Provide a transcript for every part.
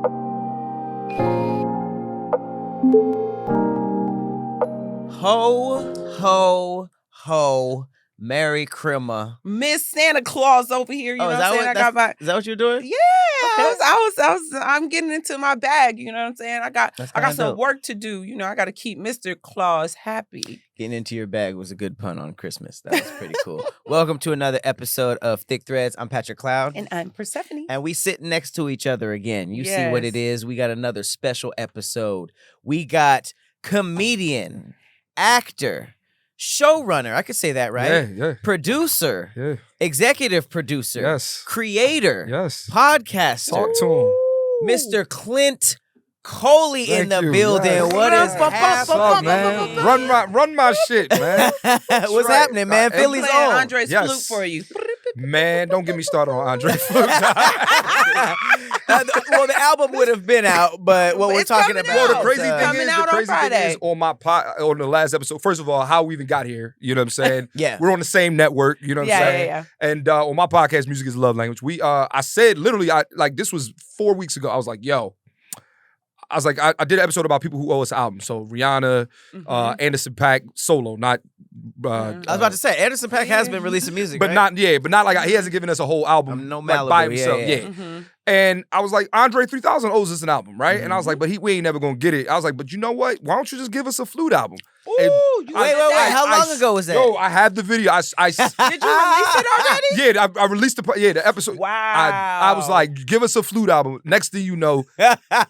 Ho, ho, ho. Merry Christmas. Miss Santa Claus over here. You know what I'm saying? Is that what you're doing? Yeah. Okay. I'm getting into my bag. You know what I'm saying? I got some dope. work to do. You know, I got to keep Mr. Claus happy. Getting into your bag was a good pun on Christmas. That was pretty cool. Welcome to another episode of Thick Threads. I'm Patrick Cloud. And I'm Persephanii. And we sit next to each other again. You see what it is. We got another special episode. We got comedian, actor, showrunner, I could say that, right? Yeah. Producer, executive producer, Yes, creator, yes. podcaster. Talk to him. Mr. Clint Coley in the building. Yes. What is What's up, man? Run my shit, man. What's happening, man? Philly's on. Andre's flute for you. Man, don't get me started on Andre flute. Well, the album would have been out, but what we're talking about. Well, the crazy Friday. thing is on the last episode. First of all, how we even got here. You know what I'm saying? Yeah, we're on the same network. You know what I'm saying? Yeah. And on my podcast, Music is Love Language. I said literally, this was 4 weeks ago. I was like, I did an episode about people who owe us albums. So Rihanna, Anderson .Paak solo, not. I was about to say Anderson .Paak has been releasing music, but right? not like he hasn't given us a whole album. No like, Malibu, by himself. yeah. Mm-hmm. And I was like, Andre 3000 owes us an album, right? And I was like, but we ain't never gonna get it. I was like, but you know what? Why don't you just give us a flute album? Ooh, Wait. How long ago was that? Yo, I have the video. Did you release it already? Yeah, I released the episode. Wow. I was like, give us a flute album. Next thing you know,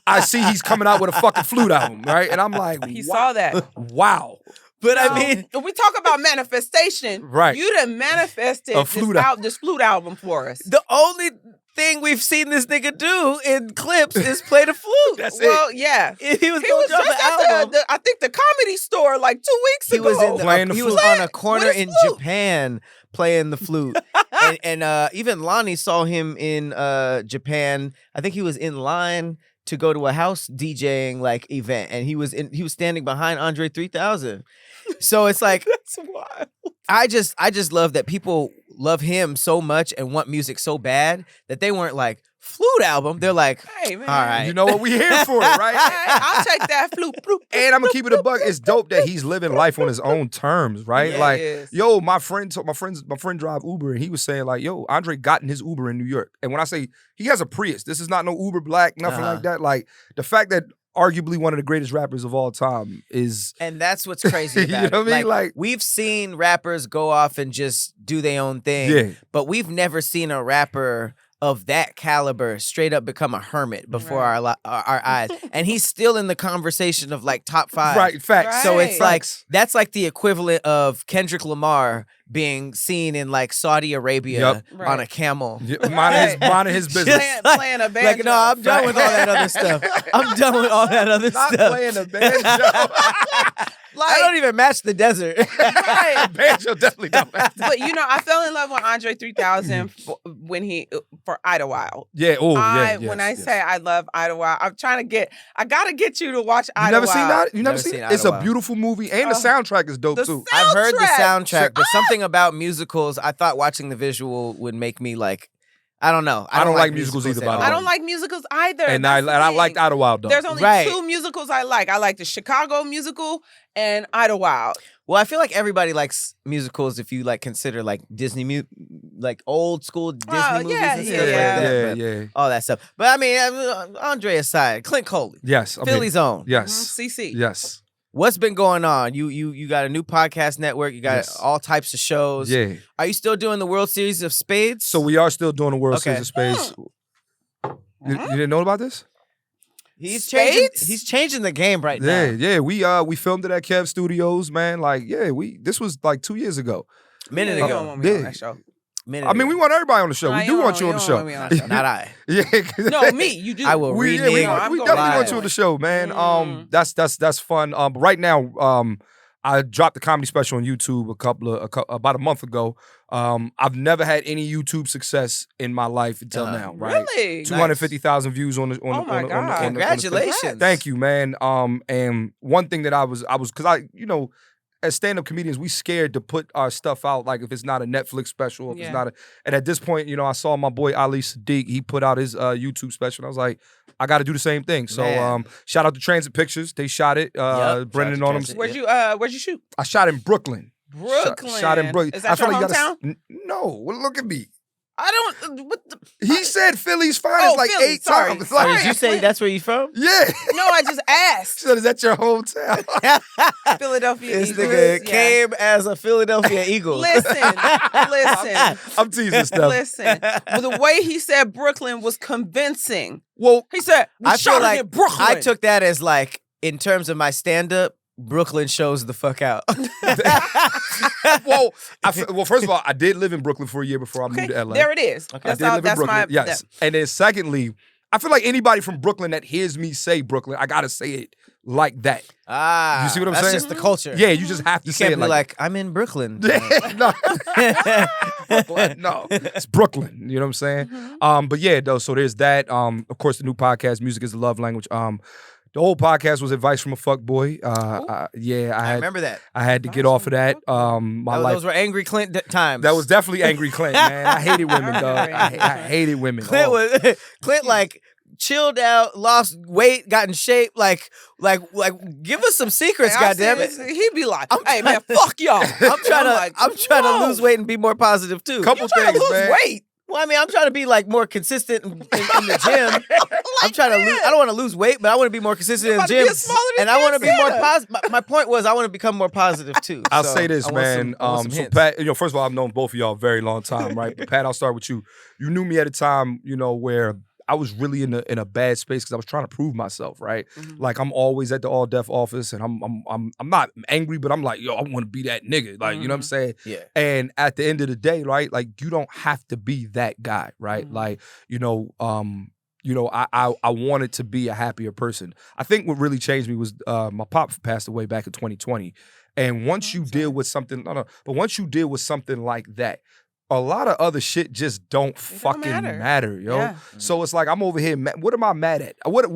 I see he's coming out with a fucking flute album, right? And I'm like, He saw that. Wow. But I mean, if we talk about manifestation, right? You done manifested this flute album for us. The only thing we've seen this nigga do in clips is play the flute. That's well, yeah. He was going to drop an album. I think the Comedy Store like 2 weeks ago. He was on a corner in Japan playing the flute. and even Lonnie saw him in Japan. I think he was in line to go to a house DJing like event, and he was standing behind Andre 3000. So it's like that's wild. I just love that people love him so much and want music so bad that they weren't like flute album. They're like, hey man, all right, you know what, we here for it, right? I'll take that flute. And I'm gonna keep it a buck. It's dope that he's living life on his own terms, right? Yeah, like, yo, my friend drive Uber, and he was saying like, yo, Andre got in his Uber in New York, and when I say he has a Prius, this is not no Uber Black, nothing like that. Like the fact that arguably one of the greatest rappers of all time is, and that's what's crazy about you know what I mean? Like we've seen rappers go off and just do their own thing, but we've never seen a rapper of that caliber straight up become a hermit before our eyes, and he's still in the conversation of like top 5. Right, facts. Right. So it's like that's like the equivalent of Kendrick Lamar being seen in like Saudi Arabia on a camel, minding his business, playing a banjo. Like, no, I'm done with all that other stuff. I'm done with all that other Not stuff. playing a banjo. Like, I don't even match the desert. Banjo definitely don't match. But you know, I fell in love with Andre 3000 for Idlewild. Yeah. Oh, yeah. When I say I love Idlewild, I gotta get you to watch Idlewild. You never seen that? You never seen it? It's a Idlewild. beautiful movie, and the soundtrack is dope too. I've heard the soundtrack, but something about musicals, I thought watching the visual would make me like, I don't know. I don't like musicals either, by the way. I don't like musicals either. And I liked Idlewild though. There's only 2 musicals I like. I like the Chicago musical and Idlewild. Well, I feel like everybody likes musicals if you like consider like Disney like old school Disney movies and stuff like that. Yeah. All that stuff. But I mean, Andre aside, Clint Coley. Yes. Philly's own. Yes. CC. Yes. What's been going on? You got a new podcast network. You got all types of shows. Yeah. Are you still doing the World Series of Spades? So we are still doing the World Series of Spades. You didn't know about this? He's changing the game right now. Yeah. We filmed it at Kev Studios, man. Like, this was like 2 years ago. Minute ago. I mean, we want everybody on the show. We do want you on the show. Not I. Yeah. No, me. You do. I will we rename. We definitely want you on the show, man. That's fun. But right now, I dropped the comedy special on YouTube about a month ago. I've never had any YouTube success in my life until now. Right? Really? 250,000 views on the. Congratulations! Thank you, man. And one thing that I was because as stand-up comedians, we scared to put our stuff out, like if it's not a Netflix special, if it's not and at this point, I saw my boy Ali Sadiq, he put out his YouTube special, and I was like, I got to do the same thing. So shout out to Transit Pictures, they shot it. Brendan on them. Where'd you shoot? I shot in Brooklyn. Brooklyn. Shot in Brooklyn. Is that your hometown? No, look at me. I don't. He said Philly's finest like Philly, 8 times. So did you say that's where you from? Yeah. No, I just asked. So is that your hometown? Philadelphia This Eagles. nigga came as a Philadelphia Eagle. Listen. I'm teasing stuff. Listen. Well, the way he said Brooklyn was convincing. Well, He said, I feel shot like it in Brooklyn. I took that as like, in terms of my stand-up, Brooklyn shows the fuck out. well, first of all, I did live in Brooklyn for a year before I moved to LA. There it is. Okay. I did live in Brooklyn. Yes. And then secondly, I feel like anybody from Brooklyn that hears me say Brooklyn, I gotta say it like that. You see what I'm that's saying? just the culture. Yeah, you just have to You say can't it be like I'm in Brooklyn. no. Brooklyn, no, it's Brooklyn. You know what I'm saying? But yeah, though. So there's that. Of course, the new podcast, Music is the Love Language. The whole podcast was advice from a fuckboy. I remember that. I had to get off of that. My life. Those were angry Clint times. That was definitely angry Clint, man. I hated women, dog. I hated women. Clint like chilled out, lost weight, got in shape. Like, give us some secrets, goddammit. He'd be like, "Hey man, fuck y'all." I'm trying to lose weight and be more positive too. Couple things, man. Weight. Well, I mean, I'm trying to be like more consistent in the gym. I'm trying to lose. I don't want to lose weight, but I want to be more consistent in the gym. And I want to be more positive. My point was, I want to become more positive too. I'll say this, man. So Pat, first of all, I've known both of y'all a very long time, right? But Pat, I'll start with you. You knew me at a time, where I was really in a bad space because I was trying to prove myself, right? Mm-hmm. Like I'm always at the all deaf office, and I'm not angry, but I'm like, yo, I want to be that nigga, like you know what I'm saying? Yeah. And at the end of the day, right, like you don't have to be that guy, right? Like I wanted to be a happier person. I think what really changed me was my pop passed away back in 2020, and once you deal with something, once you deal with something like that, a lot of other shit just don't fucking matter, yo. Yeah. So it's like I'm over here. What am I mad at? What?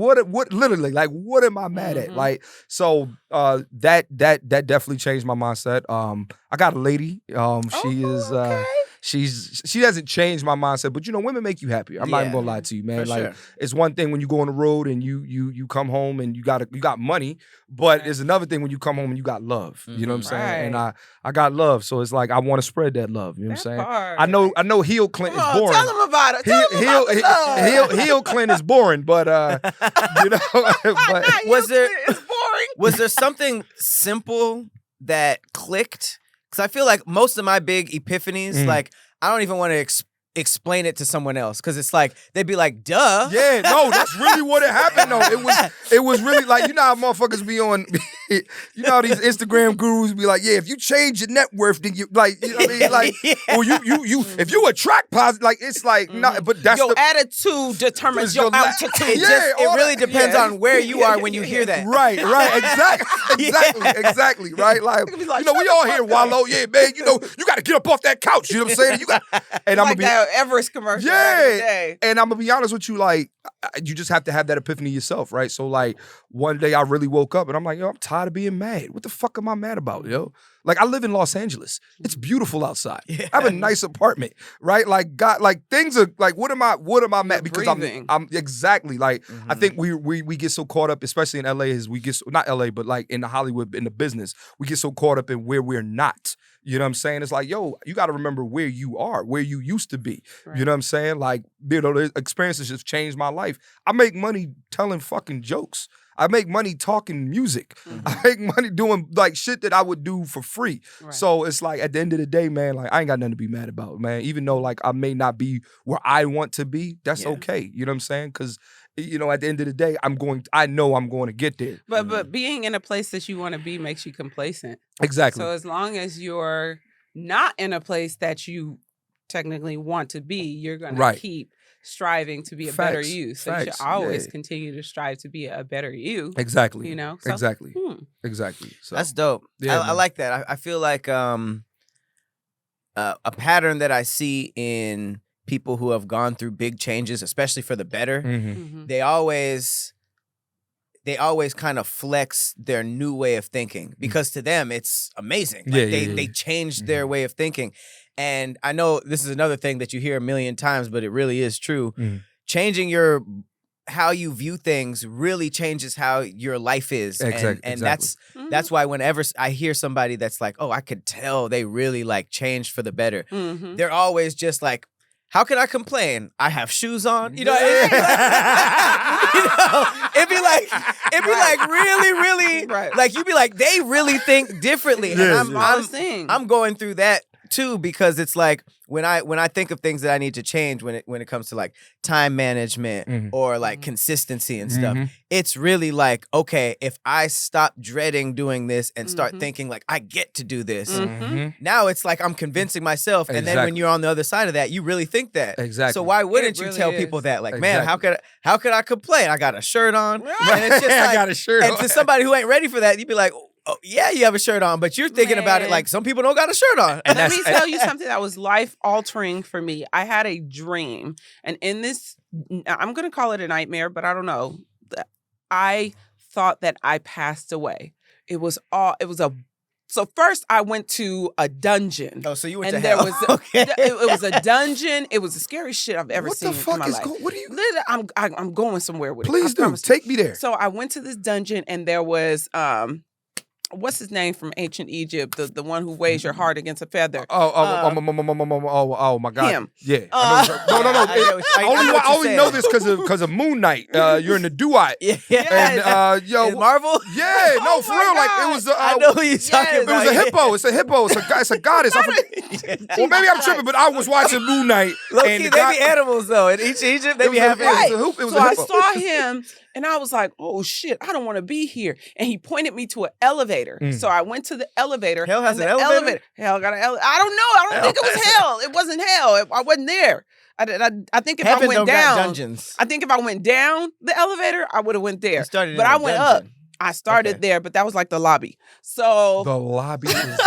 Literally, like, what am I mad at? Like, so that definitely changed my mindset. I got a lady. She is. Okay. She hasn't changed my mindset, but women make you happier. I'm not even gonna lie to you, man. Like it's one thing when you go on the road and you come home and you got money, but it's another thing when you come home and you got love. You know what I'm saying? And I got love, so it's like I want to spread that love. You know what I'm saying? Part. I know heel Clint is boring. Tell him about it. Heel Clint is boring, but but was there something simple that clicked? Because I feel like most of my big epiphanies, like, I don't even want to explain it to someone else. Because it's like, they'd be like, duh. Yeah, no, that's really what it happened, though. It was really like, how motherfuckers be on, how these Instagram gurus be like, yeah, if you change your net worth, then you, like, you know what I mean? Like, or you if you attract positive, like, it's like, no, but that's your attitude determines your altitude. It really depends on where you are when you hear that. Right, exactly, right? Like, we all hear Wallow, yeah, man, you got to get up off that couch, you know what I'm saying? And I'm like that Everest commercial. Yeah, and I'm gonna be honest with you, like, you just have to have that epiphany yourself, right? So, like, one day I really woke up and I'm like, yo, I'm tired of being mad. What the fuck am I mad about, yo? Like, I live in Los Angeles. It's beautiful outside. Yeah. I have a nice apartment, right? Like, God, like, things are like, what am I mad? Because I'm exactly like, I think we get so caught up, especially in LA, not LA, but like in the Hollywood, in the business, we get so caught up in where we're not. You know what I'm saying? It's like, yo, you got to remember where you are, where you used to be. Right. You know what I'm saying? Like, the experiences just changed my life. I make money telling fucking jokes. I make money talking music. I make money doing like shit that I would do for free. Right. So it's like at the end of the day, man, like I ain't got nothing to be mad about, man. Even though like I may not be where I want to be, that's okay. You know what I'm saying? Because at the end of the day, I know I'm going to get there. But being in a place that you want to be makes you complacent. Exactly. So as long as you're not in a place that you technically want to be, you're going to keep striving to be a better you. So you should always continue to strive to be a better you. Exactly. So, exactly. Exactly. So that's dope. Yeah, I like that. I feel like a pattern that I see in people who have gone through big changes, especially for the better, they they always kind of flex their new way of thinking because to them it's amazing. Like they changed their way of thinking. And I know this is another thing that you hear a million times, but it really is true. Changing how you view things really changes how your life is. And that's why whenever I hear somebody that's like, oh, I could tell they really like changed for the better. They're always just like, how can I complain? I have shoes on. You know, it'd be like really, really, like you'd be like, they really think differently. And I'm going through that too, because it's like when I think of things that I need to change when it comes to like time management or like consistency and stuff, it's really like, okay, if I stop dreading doing this and start thinking like I get to do this, now it's like I'm convincing myself. And then when you're on the other side of that, you really think that. Exactly. So why wouldn't you tell people that? Like, man, how could I complain? I got a shirt on. And it's just like, I got a shirt on. And to somebody who ain't ready for that, you'd be like, oh, yeah, you have a shirt on, but you're thinking about it like some people don't got a shirt on. And let me tell you something that was life-altering for me. I had a dream, and in this, I'm going to call it a nightmare, but I don't know. I thought that I passed away. So first I went to a dungeon. Oh, so you went and to hell. It was a dungeon. It was the scariest shit I've ever seen in my life. What are you? I'm going somewhere with it. Please do. Take me there. So I went to this dungeon, and there was what's his name from ancient Egypt? The one who weighs your heart against a feather. Oh my God. Him. Yeah. No. I only know this because of Moon Knight. You're in the Duat. Yeah. And in Marvel? Yeah, no, for real. Like it was I know who you're talking about. It was a hippo. It's a hippo. It's a goddess. Well, maybe I'm tripping, but I was watching Moon Knight. Low-key, they be animals though. In each Egypt, they be having So I saw him. And I was like, oh, shit, I don't want to be here. And he pointed me to an elevator. So I went to the elevator. Hell has an elevator? Hell got an elevator. I don't know. I don't think it was hell. It wasn't hell. I wasn't there. I think if I went down, dungeons. I think if I went down the elevator, I would have went there. But I went up. I started there, but that was like the lobby. So the lobby is...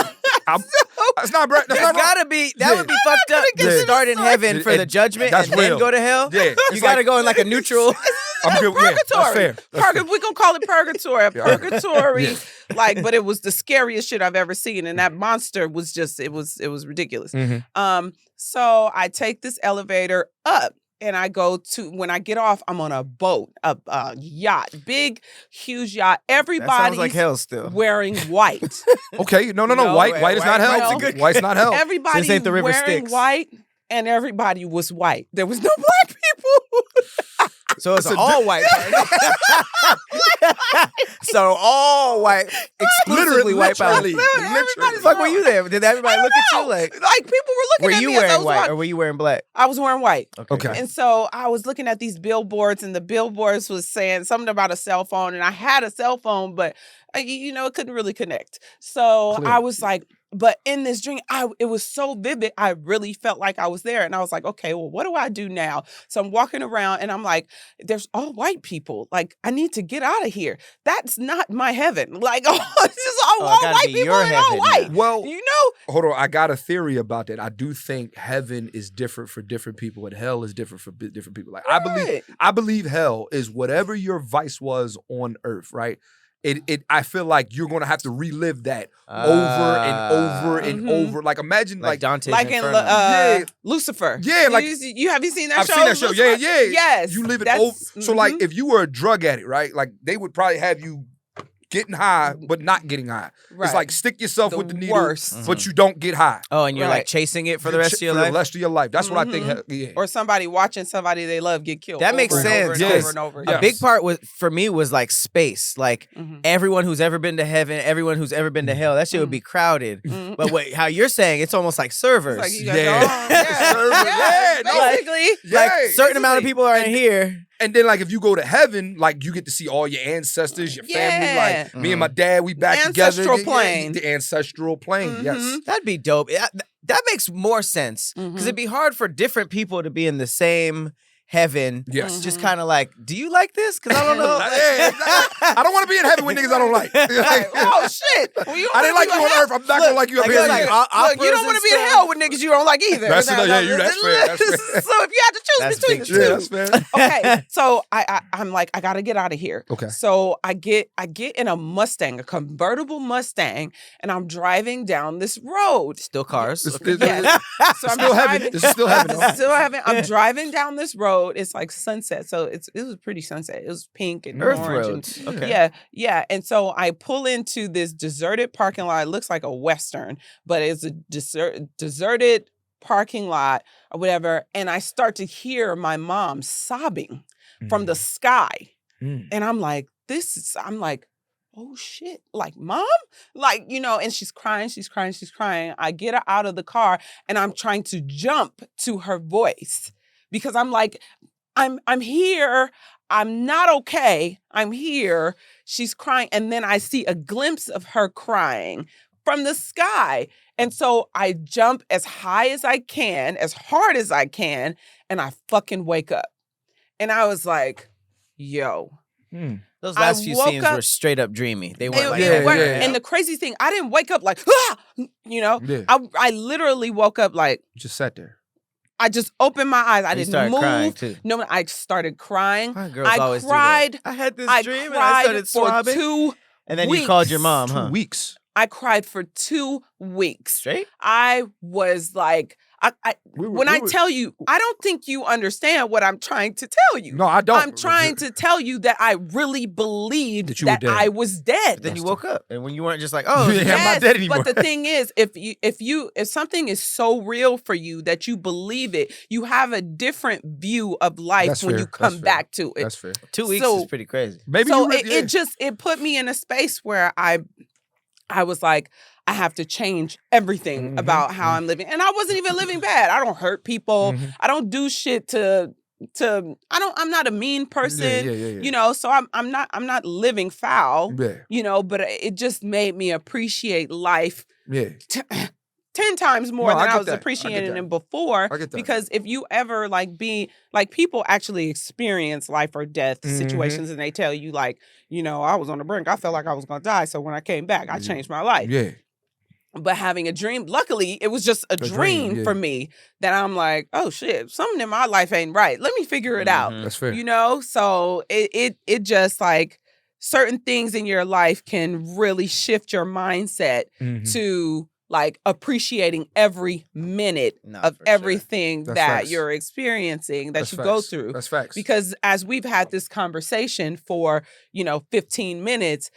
That's not right. That would be fucked up to start in heaven for the judgment and then go to hell. Yeah, you gotta go in like a neutral. Purgatory. That's fair. We're gonna call it purgatory. Purgatory. But it was the scariest shit I've ever seen. And that monster was just, it was ridiculous. So I take this elevator up. And I go to, when I get off, I'm on a boat, a yacht, big, huge yacht. Everybody's like hell still. Wearing white. Okay, no. White is not hell. White's not hell. Everybody's ain't the river wearing Styx. white, and everybody was white. There was no black people. So it's all white. So all white, exclusively white power. Fuck, were you there? Did everybody look at you like people were looking at me? Were you wearing white or were you wearing black? I was wearing white. Okay. And so I was looking at these billboards, and the billboards was saying something about a cell phone, and I had a cell phone, but it couldn't really connect. So I was like, but in this dream, it was so vivid. I really felt like I was there. And I was like, okay, well, what do I do now? So I'm walking around and I'm like, there's all white people. Like, I need to get out of here. That's not my heaven. Like, it's just all white people and all white. Well, hold on. I got a theory about that. I do think heaven is different for different people and hell is different for different people. Like, I believe hell is whatever your vice was on earth, right? I feel like you're gonna have to relive that over and over and over. Like imagine like Dante's like Inferno. in Lucifer. Yeah, like have you seen that I've show? seen that show. Lucifer? Yeah. Yes. You live it over. So like if you were a drug addict, right? Like they would probably have you getting high, but not getting high. Right. It's like stick yourself with the needle, worst. but you don't get high. Oh, and you're like chasing it for the rest of your life? For the rest of your life. That's what I think. Yeah. Or somebody watching somebody they love get killed. That makes sense. Over and over. A big part for me was like space. Like everyone who's ever been to heaven, everyone who's ever been to hell, that shit would be crowded. But how you're saying, it's almost like servers. It's like you basically. Like certain amount of people are in here. And then, like, if you go to heaven, like, you get to see all your ancestors, your family. Like, me and my dad, we back together. The ancestral plane, yes. That'd be dope. That makes more sense. Because it'd be hard for different people to be in the same heaven. Yes. Just kind of like, do you like this? Because I don't know. Yeah, exactly. I don't want to be in heaven with niggas I don't like. Oh shit! Well, I didn't like you on earth. I'm not gonna like you up like, here. like, either. Look, you don't want to be in hell with niggas you don't like either. That's fair. That's fair. So if you had to choose between the two, that's fair. okay. So I'm like, I gotta get out of here. Okay. So I get in a Mustang, a convertible Mustang, and I'm driving down this road. Still cars. Yes. So I'm Still heaven. driving. This is still heaven. though. Still having. I'm driving down this road. It's like sunset, so it was pretty sunset. It was pink and Earth orange. roads. And, Okay. yeah. And so I pull into this deserted parking lot. It looks like a Western, but it's a deserted parking lot or whatever. And I start to hear my mom sobbing from the sky, and I'm like, oh shit, like, Mom? Like, and she's crying. I get her out of the car and I'm trying to jump to her voice because I'm like, I'm here. I'm not okay. I'm here. She's crying. And then I see a glimpse of her crying from the sky. And so I jump as high as I can, as hard as I can, and I fucking wake up. And I was like, yo. Those last few scenes were straight up dreamy. They weren't like And the crazy thing, I didn't wake up like, Yeah. I literally woke up like, You just sat there. I just opened my eyes. I didn't move. Crying too. No, I started crying. I cried. I had this dream and I cried started for sobbing. 2 And then weeks. you called your mom, 2 huh? weeks. I cried for 2 weeks. Straight? I was like, I tell you, I don't think you understand what I'm trying to tell you. No, I don't. I'm trying to tell you that I really believed That you were dead. I was dead. Then you woke up, and when you weren't just like, oh, Yeah, I'm not dead anymore. But the thing is, if something is so real for you that you believe it, you have a different view of life That's when fair. you come That's fair. back to it. That's fair. 2 weeks So- is pretty crazy. Maybe So you it put me in a space where I was like, I have to change everything about how I'm living. And I wasn't even living bad. I don't hurt people. I don't do shit I'm not a mean person. Yeah. So I'm not living foul. Yeah. But it just made me appreciate life Yeah. 10 times more No, I than I get was that. I get appreciating that. it before. I get that. Because if you ever people actually experience life or death situations and they tell you I was on the brink. I felt like I was going to die. So when I came back, I changed my life. Yeah. But having a dream, luckily, it was just a dream for me that I'm like, oh shit, something in my life ain't right. Let me figure it out. That's fair. So it just like certain things in your life can really shift your mindset to like appreciating every minute of everything That's that facts. you're experiencing, that That's you facts. go through. That's facts. Because as we've had this conversation for, 15 minutes,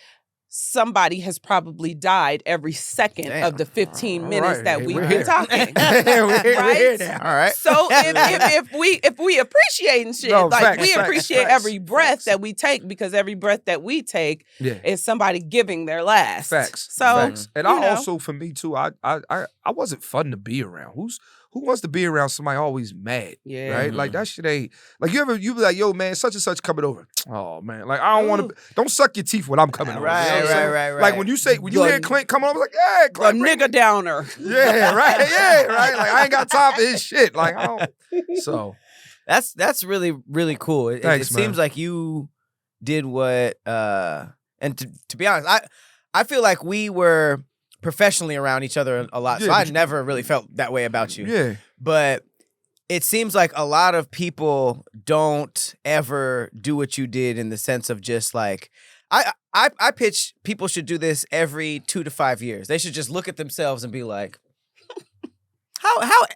somebody has probably died every second of the 15 minutes that we've been talking. We're here now. All right. So if we appreciating shit, No, like facts, we facts, appreciate facts, every breath facts. that we take, because every breath that we take Yeah. is somebody giving their last. Facts. So Facts. And I you know. also, for me too, I wasn't fun to be around. Who wants to be around somebody always mad? Yeah. Right? Like that shit ain't like you be like, yo, man, such and such coming over. Oh man. Like I don't want to don't suck your teeth when I'm coming over. You know what I'm saying? Right. Like when you hear Clint come over, like, yeah, a Clint. bring nigga it. downer. Yeah, right. Yeah, right. Like I ain't got time for his shit. Like I don't. So That's really, really cool. It Thanks, seems man. like you did what and to be honest, I feel like we were professionally around each other a lot. Yeah, So I but never really felt that way about you. yeah. But it seems like a lot of people don't ever do what you did, in the sense of just like I pitch people should do this every 2 to 5 years. They should just look at themselves and be like,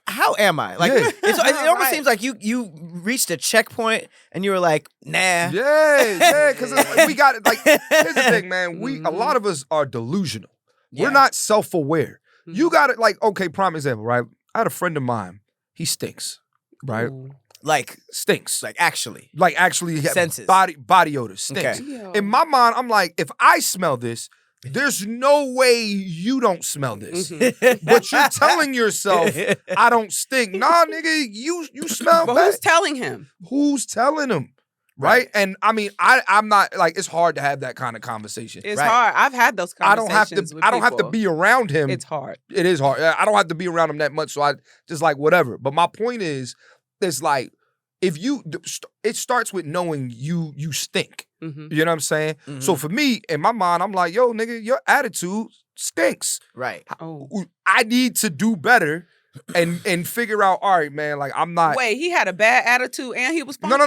how am I? Like it almost seems like you reached a checkpoint and you were like, nah. Yeah, because we got it. Like, here's the thing, man. A lot of us are delusional. Yeah. We're not self-aware. You got it. Like, okay, prime example, right? I had a friend of mine. He stinks, right? Like Stinks. actually. Like actually, Senses. body odor stinks. Okay. Yo. In my mind, I'm like, if I smell this, there's no way you don't smell this. But you're telling yourself, I don't stink. Nah, nigga, you smell But bad. who's telling him? Who's telling him? Right? And I mean, I'm not like, it's hard to have that kind of conversation. It's Right. hard. I've had those I don't conversations. have to with people. be around him. It's hard. It is hard. I don't have to be around him that much, so I just like whatever. But my point is, it's like it starts with knowing you stink. Mm-hmm. You know what I'm saying? Mhm. So for me, in my mind, I'm like, yo, nigga, your attitude stinks. Right. Oh. I need to do better and figure out, all right, man, like I'm not. Wait, he had a bad attitude and he was funky? No.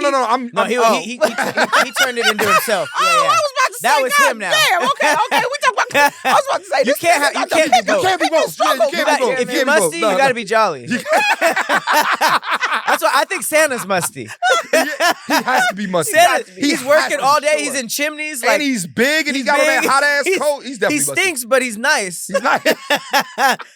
He turned it into himself. Oh, Yeah, I was about to say, That was God him now. Damn, okay, we talk about. I was about to say, You this can't nigga have- got you can't the- be both. You can't be both. Yeah, you can't be both. If You you're can't be both. musty, No, you got to no. be jolly. That's why I think Santa's musty. He has to be musty. Santa, He he's has working to all be day. sure. He's in chimneys. And he's big and he he's got on that big. hot ass coat. He's definitely he musty. stinks, but he's nice. He's not.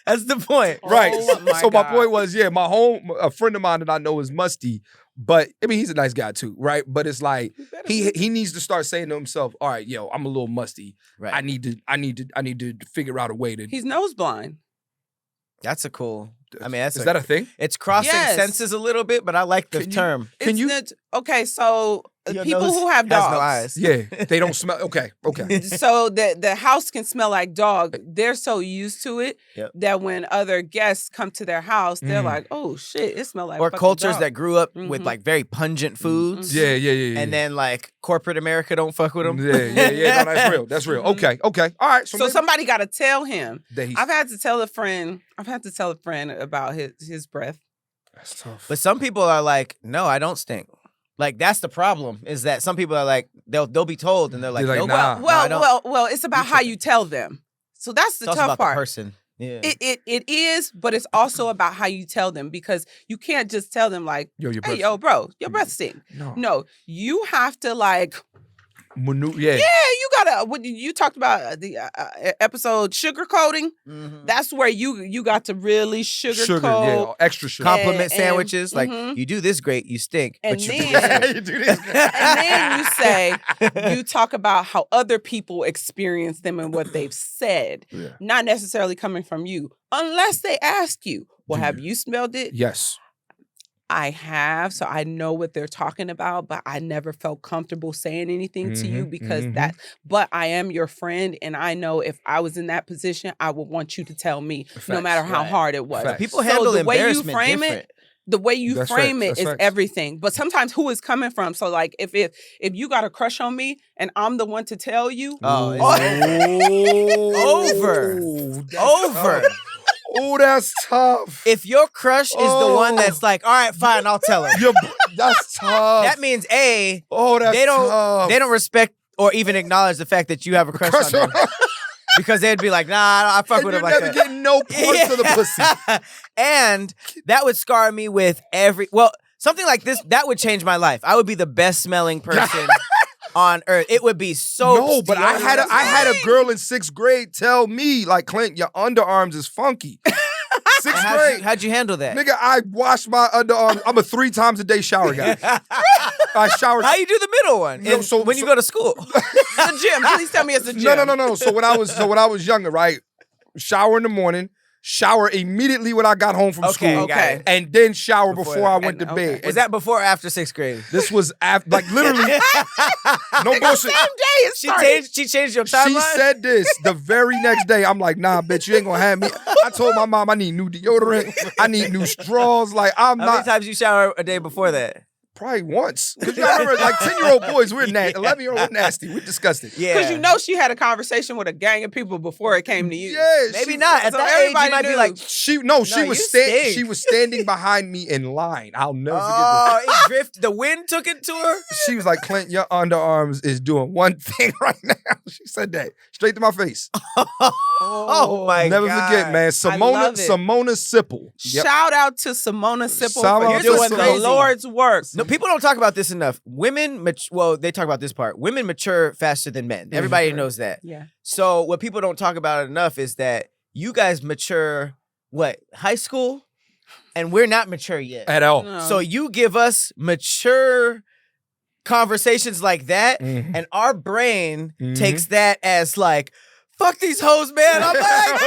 That's the point. Right. Oh, my So my God. point was, a friend of mine that I know is musty, but I mean he's a nice guy too, right? But it's like he needs to start saying to himself, all right, yo, I'm a little musty. Right. I need to figure out a way to. He's nose blind. That's a cool. I mean, Is that a thing? It's crossing Yes. senses a little bit, but I like the Can you- term. Can you- Okay, so Your people nose who have has dogs. no eyes. Yeah, they don't smell. Okay. So the house can smell like dog. They're so used to it Yep. that when other guests come to their house, they're Mm. like, "Oh shit, it smells like." Or fucking cultures dog. that grew up with Mhm. like very pungent foods. Yeah. And then like corporate America don't fuck with them. Yeah. No, that's real. That's real. Mhm. Okay. All right. So maybe somebody got to tell him. that he's, I've had to tell a friend about his breath. that's tough. But some people are like, no, I don't stink. Like that's the problem. Is that some people are like they'll be told and they're like, They're like, no, nah. I don't. Well, it's about how you tell them. So that's the It's also tough about part. the person. Yeah. It is, but it's also about how you tell them because you can't just tell them like, Yo, your "Hey, breath. yo, bro, your breath stink." No. No, you have to like. Yeah. Yeah, you gotta. What you talked about the episode sugarcoating. Mhm. That's where you got to really Sugar. sugarcoat. Yeah. Extra sugar. Compliment and- sandwiches. Like mhm. you do this great, you stink. And but you then- do this great. You do this. And then you say you talk about how other people experience them and what they've said, Yeah. not necessarily coming from you, unless they ask you. Well, Do have you smelled it? Yes. I have, so I know what they're talking about, but I never felt comfortable saying anything to you because but I am your friend, and I know if I was in that position, I would want you to tell me, no Facts, matter how right. hard it was. Facts. People So handle the way you embarrassment frame different. it, the way you That's frame facts, it that's is facts. everything. But sometimes who is coming from? So like if you got a crush on me and I'm the one to tell you, Oh, it's Over. over. Oh, that's tough. If your crush is the one that's like, all right, fine, I'll tell him. That's tough. That means A, Oh, that's they don't tough. they don't respect or even acknowledge the fact that you have a crush on them. Because they'd be like, nah, I fuck And with you're him like never that. getting no parts of the pussy. And that would scar me with something like this, that would change my life. I would be the best smelling person on earth. It would be so No, but I had a girl in 6th grade tell me, like, Clint, your underarms is funky. 6th grade. How'd you handle that? Nigga, I wash my underarms. I'm a 3 times a day shower guy. I shower. How you do the middle one? No, When you go to school. the gym. Please tell me it's a gym. No. So when I was younger, right? Shower in the morning, shower immediatally when I got home from school, Okay. and then shower before I went to And- bed. Was that before or after 6th grade? This was after, like literally, no bullshit. Same day it started. She changed your She timeline? said this the very next day. I'm like, nah, bitch, you ain't gonna have me. I told my mom I need new deodorant. I need new straws. Like, I'm How many not. times you shower a day before that? Probably once. Because you gotta remember, like 10-year-old boys, we're nasty. 11-year-old, we're nasty. We're disgusting. Yeah. Because you know she had a conversation with a gang of people before it came to you. Yeah, Maybe she- not. At So that age, you everybody might be knew. like, She No, was you she stink. was standing behind me in line. I'll never forget oh, it drift. The wind took it to her. this. She was like, Clint, your underarms is doing one thing right now. She said that straight to my face. Oh my Never God. forget, man. love it. Simona Sipple. Yep. Shout out to Simona Sipple Shout for out to doing the Simona. Lord's work. No, people don't talk about this enough. Women, they talk about this part. Women mature faster than men. Everybody knows that. Yeah. So what people don't talk about enough is that you guys mature, high school? And we're not mature yet. At all. No. So you give us mature conversations like that, Mhm. and our brain Mhm. takes that as like, fuck these hoes, man. I'm like,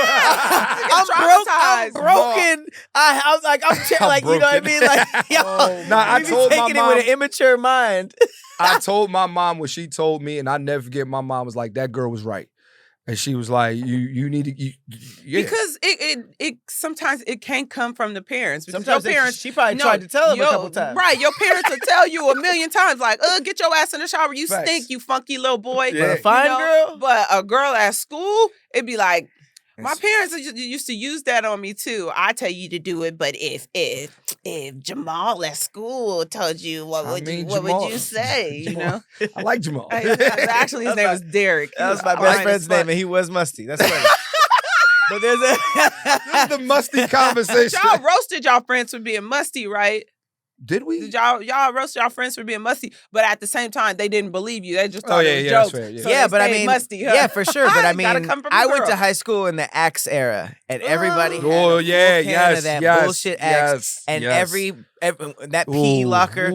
I'm broken. I was like, like, you know what I mean? Like, yo, Nah, I we be told my taking it mom- with an immature mind. I told my mom what she told me, and I never forget. My mom was like, "That girl was right." And she was like, "You need to, yeah." Because it sometimes it can't come from the parents. Because Sometimes your parents, she probably tried to tell him a couple times. Right, your parents will tell you a million times, like, get your ass in the shower. You Facts. stink, you funky little boy. Yeah. But a fine girl? But a girl at school, it'd be like, my parents used to use that on me too. I tell you to do it, but if Jamal at school told you, what would you say? You know, I like Jamal. Actually, his name was Derek. That was my best friend's name, and he was Musty. That's funny. But there's This is the Musty conversation. Y'all roasted y'all friends for being musty, right? Did we? Did y'all roast y'all friends for being musty? But at the same time, they didn't believe you. They just thought it was jokes. That's fair, yeah. So yeah, they but I stayed mean, musty, huh? yeah, for sure. But I mean, I went to girl. high school in the Axe era, and everybody had Oh, a full yeah, can of that bullshit Axe, and every that PE locker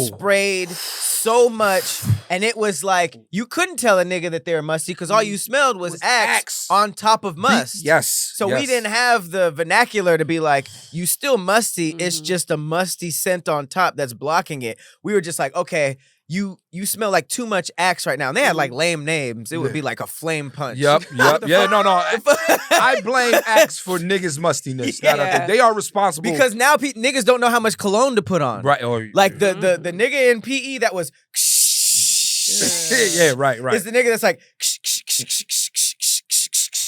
sprayed so much, and it was like you couldn't tell a nigga that they were musty because all you smelled was Axe on top of must. Yes. So we didn't have the vernacular to be like, you still musty. It's just a musty scent on top that's blocking it. We were just like, okay, you smell like too much Axe right now. And they had like lame names. It would be like a flame punch. Yep. Yeah, no. I blame Axe for niggas' mustiness. Yeah. They are responsible. Because now niggas don't know how much cologne to put on. Right. Or, Like the nigga in PE that was yeah, right. is the nigga that's like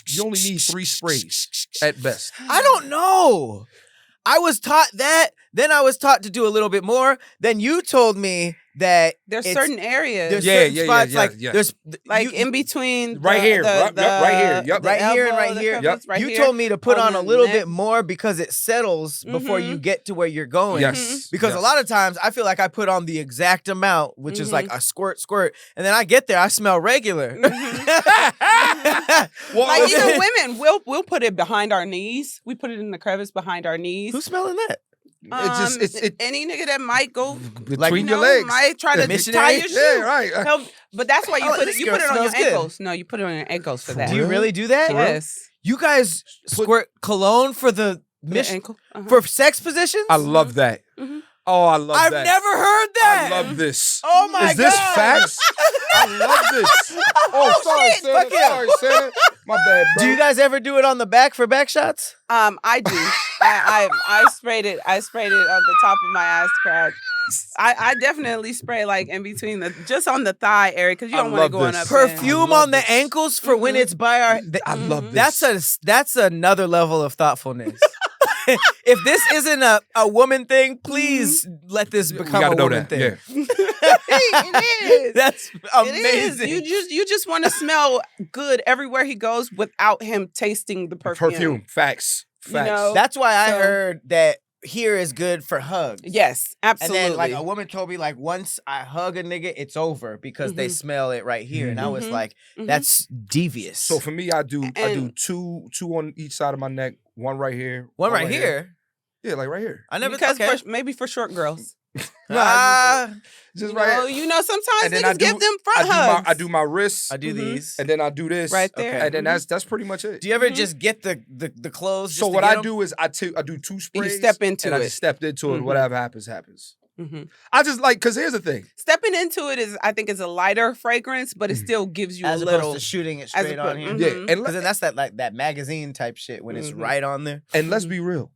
You only need 3 sprays at best. I don't know. I was taught that. Then I was taught to do a little bit more. Then you told me that There's certain areas. There's certain spots there's like in between right here, right here, yep. right here and right here. Yep. You told me to put on a little bit more because it settles before you get to where you're going. Yes. Because a lot of times I feel like I put on the exact amount, which is like a squirt, and then I get there, I smell regular. Like even women, we'll put it behind our knees. We put it in the crevice behind our knees. Who's smelling that? It's any nigga that might go between your legs. might try to tie your shoe. Yeah, right. But that's why you put it. You put it on your good. ankles. No, you put it on your ankles for that. Do you really do that? Yes. You guys squirt cologne for the Ankle. for sex positions? I love that. Mm-hmm. Oh, I love I've that. never heard that. I love this. Oh my god. Is this facts? I love this. Oh, sorry, shit. Santa. Fuck yeah. Sorry, Santa. My bad, bro. Do you guys ever do it on the back for back shots? I do. I sprayed it. I sprayed it on the top of my ass crack. I definitely spray like in between just on the thigh area because you don't want it going up. Perfume on the ankles for when it's by our. I love this. That's another level of thoughtfulness. If this isn't a woman thing, please let this become a woman thing. Yeah. It is. That's It amazing. is. You just want to smell good everywhere he goes without him tasting the perfume. Facts. You know? That's why I heard that here is good for hugs. Yes, absolutely. And then like a woman told me like once I hug a nigga, it's over because they smell it right here. And I was like, that's devious. So for me, I do two on each side of my neck, one right here. One right here? Yeah, like right here. I never because maybe for short girls. Just right here. You know, sometimes niggas give them front hugs. I do my wrists. I do these. And then I do this. Right there. And then that's pretty much it. Do you ever just get the clothes? So what I do is I do 2 sprays. You step into and it. I just stepped into it. Whatever happens, happens. Mm-hmm. I just like, because here's the thing. Stepping into it is, I think, is a lighter fragrance, but it still gives you as a little. As opposed to shooting it straight on here. Yeah. And because then that's that magazine type shit when it's right on there. And let's be real.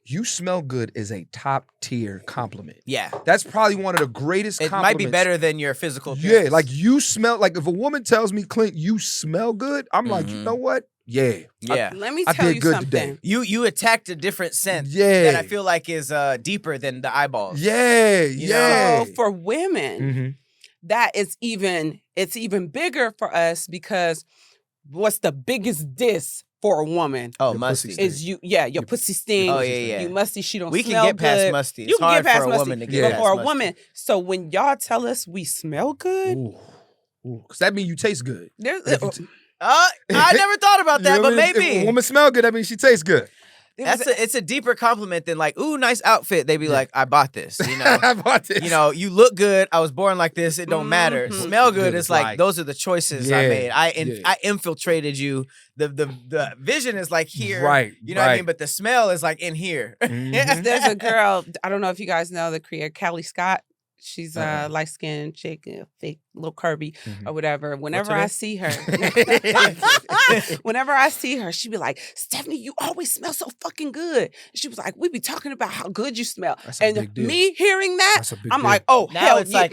You smell good is a top tier compliment. Yeah. That's probably one of the greatest compliments. It might be better than your physical appearance. Yeah, like you smell, like if a woman tells me, Clint, you smell good, I'm like, you know what? Yeah. Let me tell you something. Today. You attacked a different scent that I feel like is deeper than the eyeballs. Yeah, So for women, it's even bigger for us because what's the biggest diss for a woman? Oh, musty. Is your pussy stink. Oh, yeah. You musty, she don't we smell can get past good. musty. It's you can hard get past for a musty. woman to get But past for a musty. woman, so when y'all tell us we smell good, because that means you taste good. I never thought about that, but maybe. If a woman smell good, that means she tastes good. It's a deeper compliment than like, ooh, nice outfit. They be like, I bought this. You know, I bought this. You know, you look good. I was born like this. It don't matter. Smell good. It's like those are the choices I made. I infiltrated you. The vision is like here. Right. You know what I mean? But the smell is like in here. There's a girl, I don't know if you guys know the creator, Callie Scott. She's a light-skinned chick, fake, little curvy or whatever. Whenever her I name? see her, she be like, Stephanie, you always smell so fucking good. She was like, we be talking about how good you smell. That's a And big deal. me hearing that, That's a big I'm deal. like, oh, Now hell it's yeah. like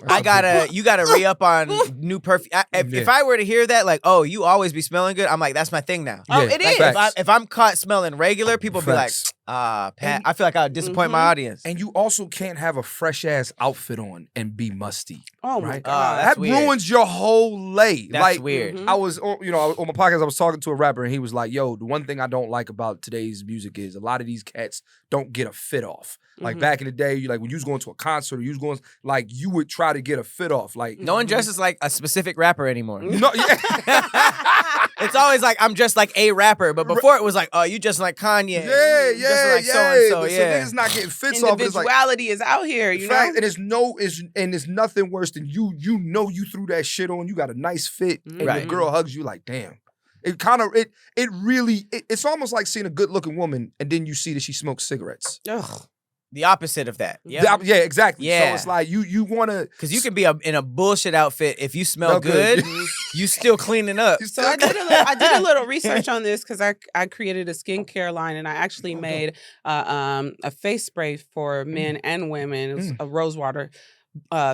you gotta re-up on new perfume. If I were to hear that, like, oh, you always be smelling good, I'm like, that's my thing now. Oh, Yeah, it Like, is. if I'm caught smelling regular, people be like, Facts. Pat, I feel like I would disappoint my audience. And you also can't have a fresh ass outfit on and be musty. Oh my right? God. That's That weird. ruins your whole lay. That's like, weird. Mhm. I was, on my podcast, I was talking to a rapper and he was like, yo, the one thing I don't like about today's music is a lot of these cats don't get a fit off. Like back in the day, when you was going to a concert or you was going, like you would try to get a fit off. Like No one dresses like a specific rapper anymore. no, yeah. It's always like I'm just like a rapper, but before it was like, oh, you just like Kanye. Yeah, You just like yeah. so-and-so, So yeah. niggas not getting fits off. But it's like, Individuality is out here, you know? fact, and it's nothing worse than you you threw that shit on, you got a nice fit, and Right. your girl hugs you like, damn. It's almost like seeing a good looking woman and then you see that she smokes cigarettes. Ugh. The opposite of that. Yeah. Yeah, exactly. So Yeah. it's like you wanna Because you can be in a bullshit outfit. If you smell Smell good. good, you still cleaning up. So I did a little research on this because I created a skincare line and I actually made a face spray for men and women. It was a rosewater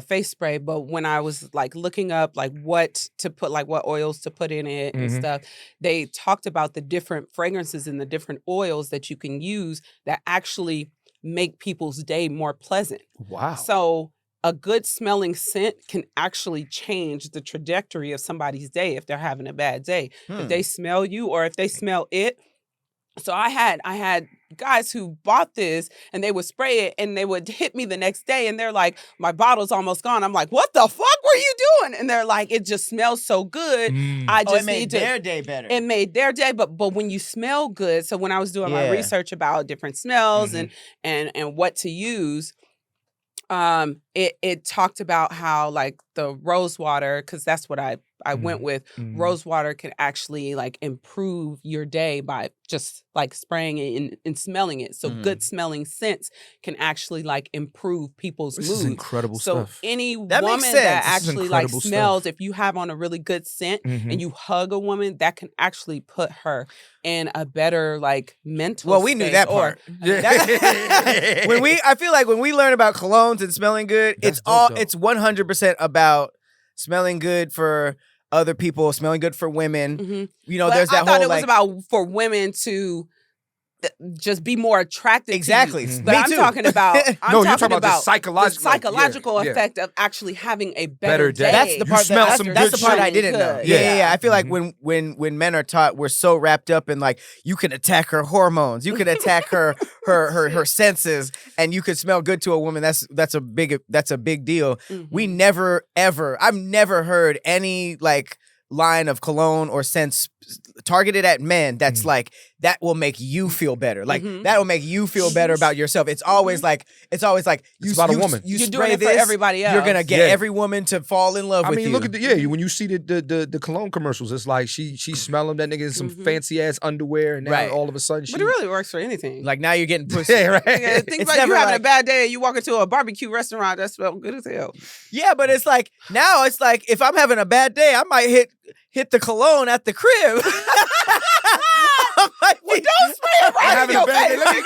face spray. But when I was like looking up like what to put, like what oils to put in it and stuff, they talked about the different fragrances and the different oils that you can use that actually make people's day more pleasant. Wow. So a good smelling scent can actually change the trajectory of somebody's day if they're having a bad day. If they smell you or if they smell it. So I had guys who bought this and they would spray it and they would hit me the next day and they're like, my bottle's almost gone. I'm like, what the fuck were you doing? And they're like, it just smells so good. I just it made need to. their day better. It made their day, but when you smell good, so when I was doing my research about different smells and what to use, it talked about how like the rose water, because that's what I went with. Rose water can actually like improve your day by just like spraying it and smelling it. So good smelling scents can actually like improve people's This mood. is incredible So stuff. any That woman makes sense. that This is actually like incredible smells, stuff. if you have on a really good scent and you hug a woman, that can actually put her in a better like mental Well, we knew space. that Or- part. I feel like when we learn about colognes and smelling good, That's it's dope, 100% about smelling good for other people, smelling good for women. You know, But there's that I thought whole it was like about for women to just be more attractive. exactly. To you. Me But I'm too. talking about. No, you're talking about the psychological effect of actually having a better day. That's the You part smell that's, some that's good the part I shit. didn't know. Good. Yeah. I feel like when men are taught, we're so wrapped up in like you can attack her hormones, you can attack her senses, and you could smell good to a woman. That's a big deal. We never ever. I've never heard any like line of cologne or scents targeted at men that's like that will make you feel better, like that will make you feel better about yourself. It's always like It's about a woman. you You're spray doing it this, for everybody else. you're gonna get Yeah. every woman to fall in love I with mean, you. look at when you see the cologne commercials, it's like she smell him, that nigga in some fancy ass underwear, and now Right. all of a sudden she But it really works for anything. like now you're getting pussy. yeah, right. Yeah, think It's about you never having like- a bad day and you walk into a barbecue restaurant that smells good as hell. Yeah, but it's like now it's like if I'm having a bad day, I might hit the cologne at the crib. Well, don't spray it right having in a your bad face. day. Let me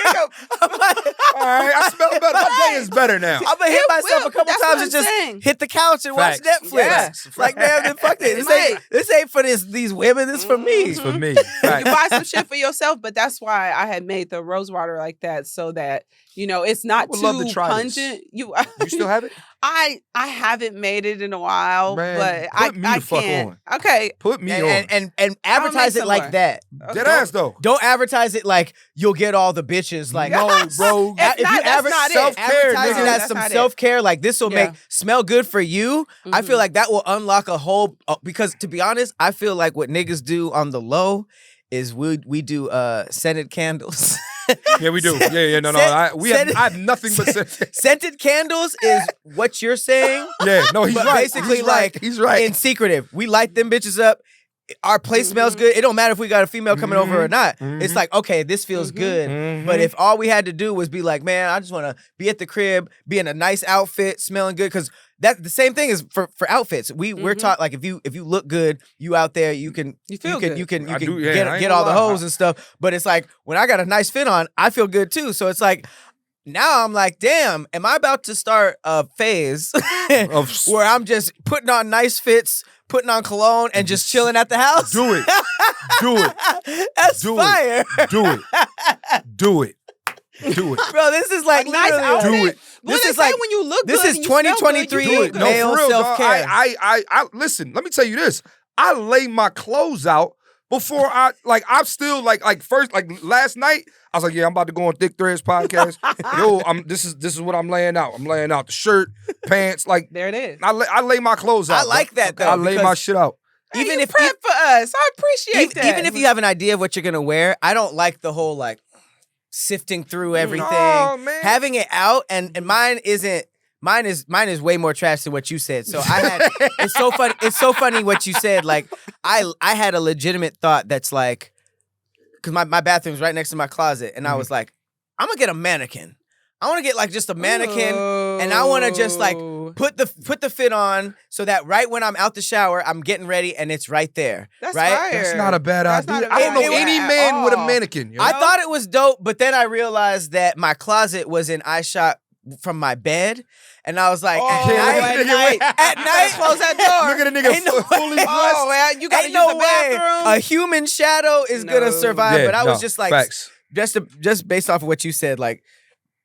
All right, I smell better. My day is better now. I'm gonna hit myself a couple That's times what and just I'm saying. hit the couch and watch Facts. Netflix. Yeah. Like, man, then fuck this. This ain't for these women. This for me. It's for me. You Right. buy some shit for yourself, but that's why I had made the rose water like that so that it's not would too love to try this. pungent. You still have it? I haven't made it in a while, Man, but put me I the fuck can't. on. Okay. Put me on. And advertise make it like some more. that. Dead ass though. Don't advertise it like you'll get all the bitches. Like, No, bro. It's if not- you that's not it. self-care, advertise nigga. it as That's some not it. self-care, like this will Yeah. make smell good for you. I feel like that will unlock a whole because to be honest, I feel like what niggas do on the low is we do scented candles. Yeah, we do. Yeah, no. I have nothing but Scented candles is what you're saying. Yeah, no, he's But right. basically, He's right. like, He's right. In secretive. We light them bitches up. Our place smells good. It don't matter if we got a female coming over or not. It's like, okay, this feels good. But if all we had to do was be like, man, I just want to be at the crib, be in a nice outfit, smelling good. Because that's the same thing as for outfits. We're taught like if you look good, you out there, you can get all the hoes and stuff. But it's like when I got a nice fit on, I feel good too. So it's like now I'm like, damn, am I about to start a phase where I'm just putting on nice fits, putting on cologne, and just chilling at the house? Do it. That's fire. Do it. Bro, this is like nice outfit. Do it. This is like when you look this good. is 2023 male self-care. I listen, let me tell you this. I lay my clothes out before I'm still first last night, I was like, yeah, I'm about to go on Thick Threads podcast. Yo, this is what I'm laying out. I'm laying out the shirt, pants, there it is. I lay my clothes out. I like that though. I lay my shit out. Even if prep for us, I appreciate that. Even if you have an idea of what you're gonna wear, I don't like the whole sifting through everything. No, man. Having it out, and mine isn't. Mine is way more trash than what you said. So it's so funny. It's so funny what you said. Like I had a legitimate thought that's like, because my bathroom's right next to my closet, and I was like, I'm gonna get a mannequin. I want to get just a mannequin, and I want to just put the fit on so that right when I'm out the shower, I'm getting ready and it's right there. That's right. Fire. That's not a bad idea. I don't know any man with a mannequin. You know? I thought it was dope, but then I realized that my closet was in eye shot from my bed, and I was like, at night, close that door. Look at a nigga fully dressed. Oh man, you gotta use no the bathroom. way a human shadow is gonna survive. Yeah, but I was just like, facts. just based off of what you said, like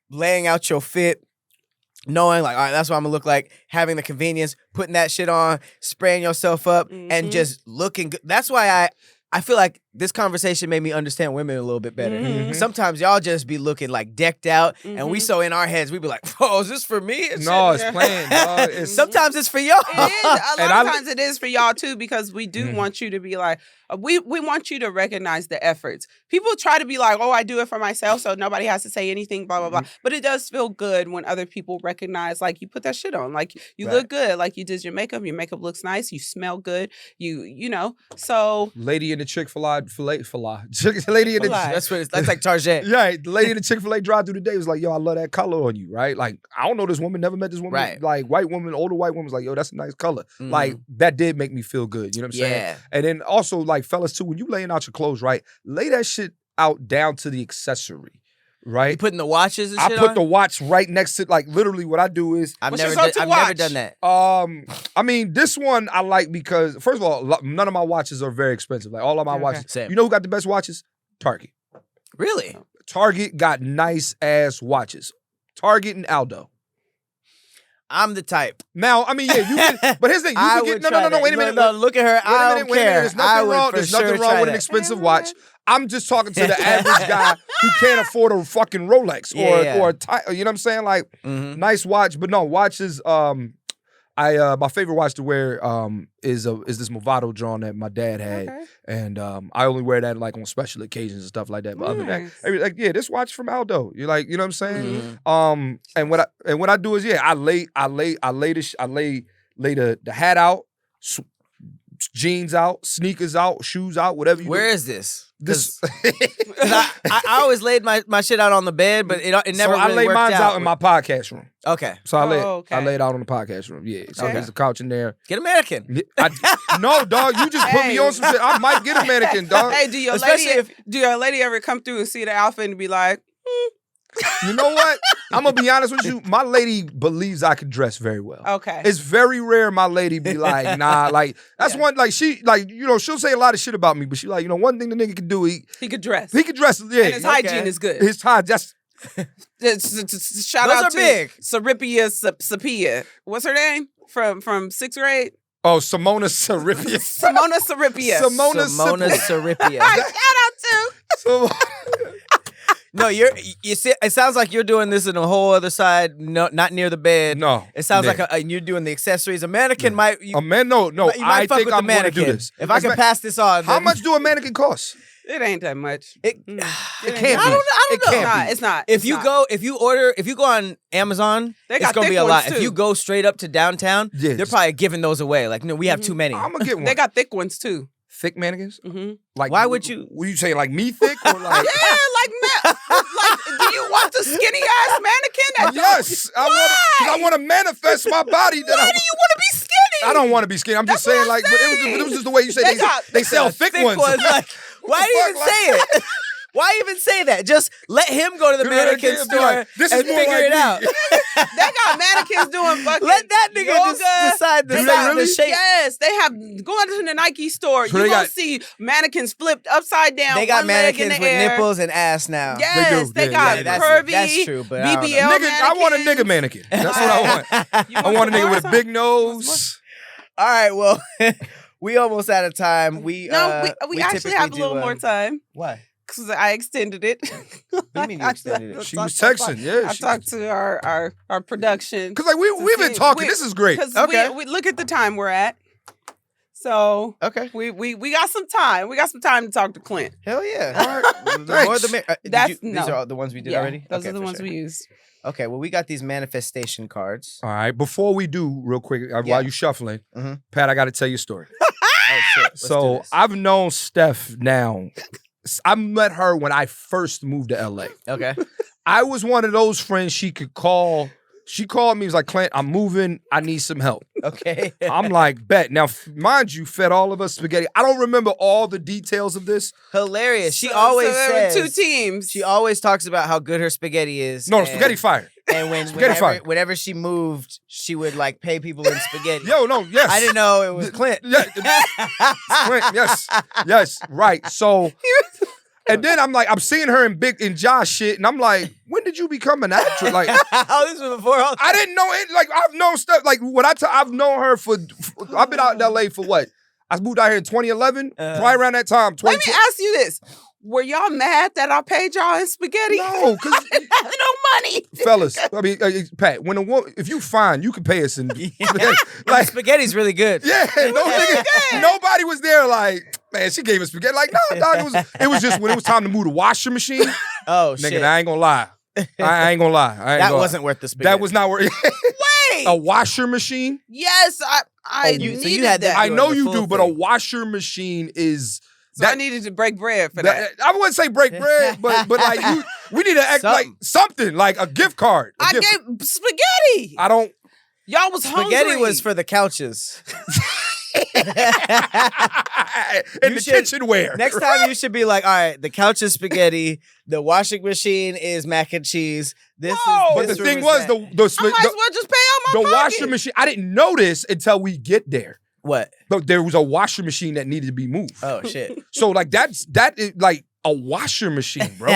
laying out your fit, knowing all right, that's what I'm gonna look like, having the convenience, putting that shit on, spraying yourself up, and just looking good. That's why I feel like this conversation made me understand women a little bit better. Sometimes y'all just be looking decked out, and we so in our heads, we be like, "Oh, is this for me?" No, it's planned. Dog. Sometimes it's for y'all. It is. A lot of times it is for y'all too, because we do want you to be like, we want you to recognize the efforts. People try to be like, "Oh, I do it for myself, so nobody has to say anything." Blah blah blah. But it does feel good when other people recognize, you put that shit on, you look good, you did your makeup looks nice, you smell good, you know. So, lady in the Chick-fil-A, lady in the that's like Target. Yeah, the lady in the Chick-fil-A drive through the day was like, "Yo, I love that color on you," right? I don't know this woman, never met this woman. Right. White woman, older white woman was like, "Yo, that's a nice color." That did make me feel good. You know what I'm saying? Yeah. And then also, fellas too, when you laying out your clothes, right, lay that shit out down to the accessory. Right, you putting the watches and shit I put the watch right next to literally what I do is I've never done that. I mean, this one I like because first of all, none of my watches are very expensive. All of my watches. Same. You know who got the best watches? Target. Really? Target got nice ass watches. Target and Aldo. I'm the type. Now, I mean, yeah, you can, but here's the thing. You can get, no, wait a minute. No, look at her. I don't care. There's nothing wrong. There's nothing wrong with an expensive watch. I'm just talking to the average guy who can't afford a fucking Rolex or a you know what I'm saying? Nice watch, but no, watches. My favorite watch to wear is this Movado John that my dad had, and I only wear that on special occasions and stuff like that. But other than that, this watch from Aldo. You're you know what I'm saying? And what I do is I lay the hat out, jeans out, sneakers out, shoes out, whatever you. Where is this? I always laid my shit out on the bed, but it never really worked out. So I lay mine out in my podcast room. Okay. So I lay it out on the podcast room. Yeah. So there's a couch in there. Get a mannequin. No, dog. You just put me on some shit. I might get a mannequin, dog. Hey, do your lady ever come through and see the outfit and be like, You know what? I'm gonna be honest with you. My lady believes I can dress very well. Okay. It's very rare my lady be like, nah, that's one, she, she'll say a lot of shit about me, but she one thing the nigga can do, he could dress. He could dress, yeah. And his hygiene is good. His hygiene, that's... Shout Those out are to big. Saripia Sapia. What's her name? From 6th grade? Oh, Simona Saripia. Simona Saripia. Simona Saripia. Shout out to. No, you see, it sounds like you're doing this in a whole other side, not near the bed. No. It sounds like you're doing the accessories. A mannequin might... no. I think I'm going to do this. If I can pass this on... How much do a mannequin cost? It ain't that much. It can't be. I don't know. It's not. If you go on Amazon, it's gonna be a lot. If you go straight up to downtown, they're probably giving those away. We have too many. I'm gonna get one. They got thick ones too. Thick mannequins? Mm-hmm. Like, why would you? What you say? Like me thick or like? Yeah, like do you want the skinny ass mannequin? Yes, I want to manifest my body. Why do you want to be skinny? I don't want to be skinny. I'm just saying, like, but it was just the way you say they sell thick ones. Like, why even say it? Why even say that? Just let him go to the mannequin store and figure it out. They got mannequins doing fucking Let that nigga yoga. just decide the shape. Yes, they have going to the Nike store. So You're gonna see mannequins flipped upside down. They got one leg in mannequins the with air. nipples and ass now. Yes, they got curvy. That's true, but BBL I want a nigga mannequin. That's what I want. I want a nigga with a big nose. All right, well, we almost out of time. We actually have a little more time. Why? Because I extended it. What do you mean you extended it? She was texting, yeah. I talked to our production. Because like we've been talking. This is great. Okay. We look at the time we're at. So okay, we got some time. We got some time to talk to Clint. Hell yeah! All right. The more the merrier. These are all the ones we did already. Those are the ones we used. Okay, well, we got these manifestation cards. All right. Before we do, real quick, while you shuffling, Pat, I got to tell you a story. Oh shit! So I've known Steph now. I met her when I first moved to LA. Okay. I was one of those friends she could call. She called me, was like, Clint, I'm moving. I need some help. Okay. I'm like, bet. Now, mind you, fed all of us spaghetti. I don't remember all the details of this. Hilarious. She always says. There were 2 teams. She always talks about how good her spaghetti is. No, spaghetti fire. And whenever she moved, she would like pay people in spaghetti. Yo, no, yes. I didn't know it was Clint. Yeah, Clint, yes, right. So, and then I'm seeing her in Josh shit, and I'm like, when did you become an actress? Like, oh, this was before. I didn't know it. Like, I've known stuff. Like, I've known her for. I've been out in LA for what? I moved out here in 2011. Probably around that time. Let me ask you this. Were y'all mad that I paid y'all in spaghetti? No, because I didn't have no money. Fellas, I mean, Pat, when a woman, if you fine, you can pay us in like spaghetti's really good. Yeah, nobody was there like, man, she gave us spaghetti. Like, no, dog, it was just when it was time to move the washer machine. Oh, shit. Nigga, I ain't gonna lie. I ain't gonna lie. That wasn't worth the spaghetti. That was not worth Wait. A washer machine? Yes, I needed so you had that. I know you do, but a washer machine is... So I needed to break bread for that. I wouldn't say break bread, but like we need to act like something, like a gift card. Gave spaghetti. I don't. Y'all was hungry. Spaghetti was for the couches. And the kitchenware. Next time you should be like, all right, the couch is spaghetti, the washing machine is mac and cheese. But the thing was, I might as well just pay out my pocket. Washer machine. I didn't notice until we get there. What? But there was a washer machine that needed to be moved. Oh shit! So like that is like a washer machine, bro.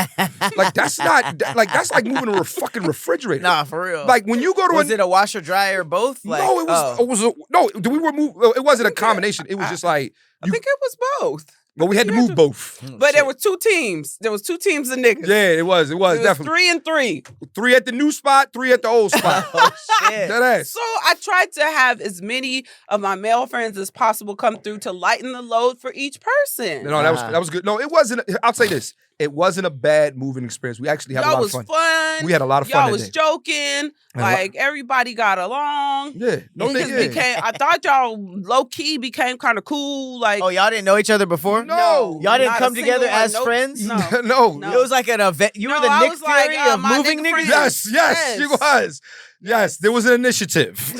Like that's like moving a fucking refrigerator. Nah, for real. Like when you go to was it a washer dryer both? Like, no, it was it wasn't a combination. It was just like I think it was both. Well, we had to move both. But there were 2 teams. There was 2 teams of niggas. Yeah, it was definitely 3 and 3. 3 at the new spot, 3 at the old spot. Oh shit! That ass. So I tried to have as many of my male friends as possible come through to lighten the load for each person. No, that was good. No, it wasn't. I'll say this. It wasn't a bad moving experience. We actually had a lot of fun. We had a lot of fun. Y'all was joking. Like everybody got along. Yeah. I thought y'all low key became kind of cool. Like, oh, y'all didn't know each other before? No. Y'all didn't come together as friends? No. No. It was like an event. You were the Nick Fury of moving niggas? Yes, she was. Yes, there was an initiative.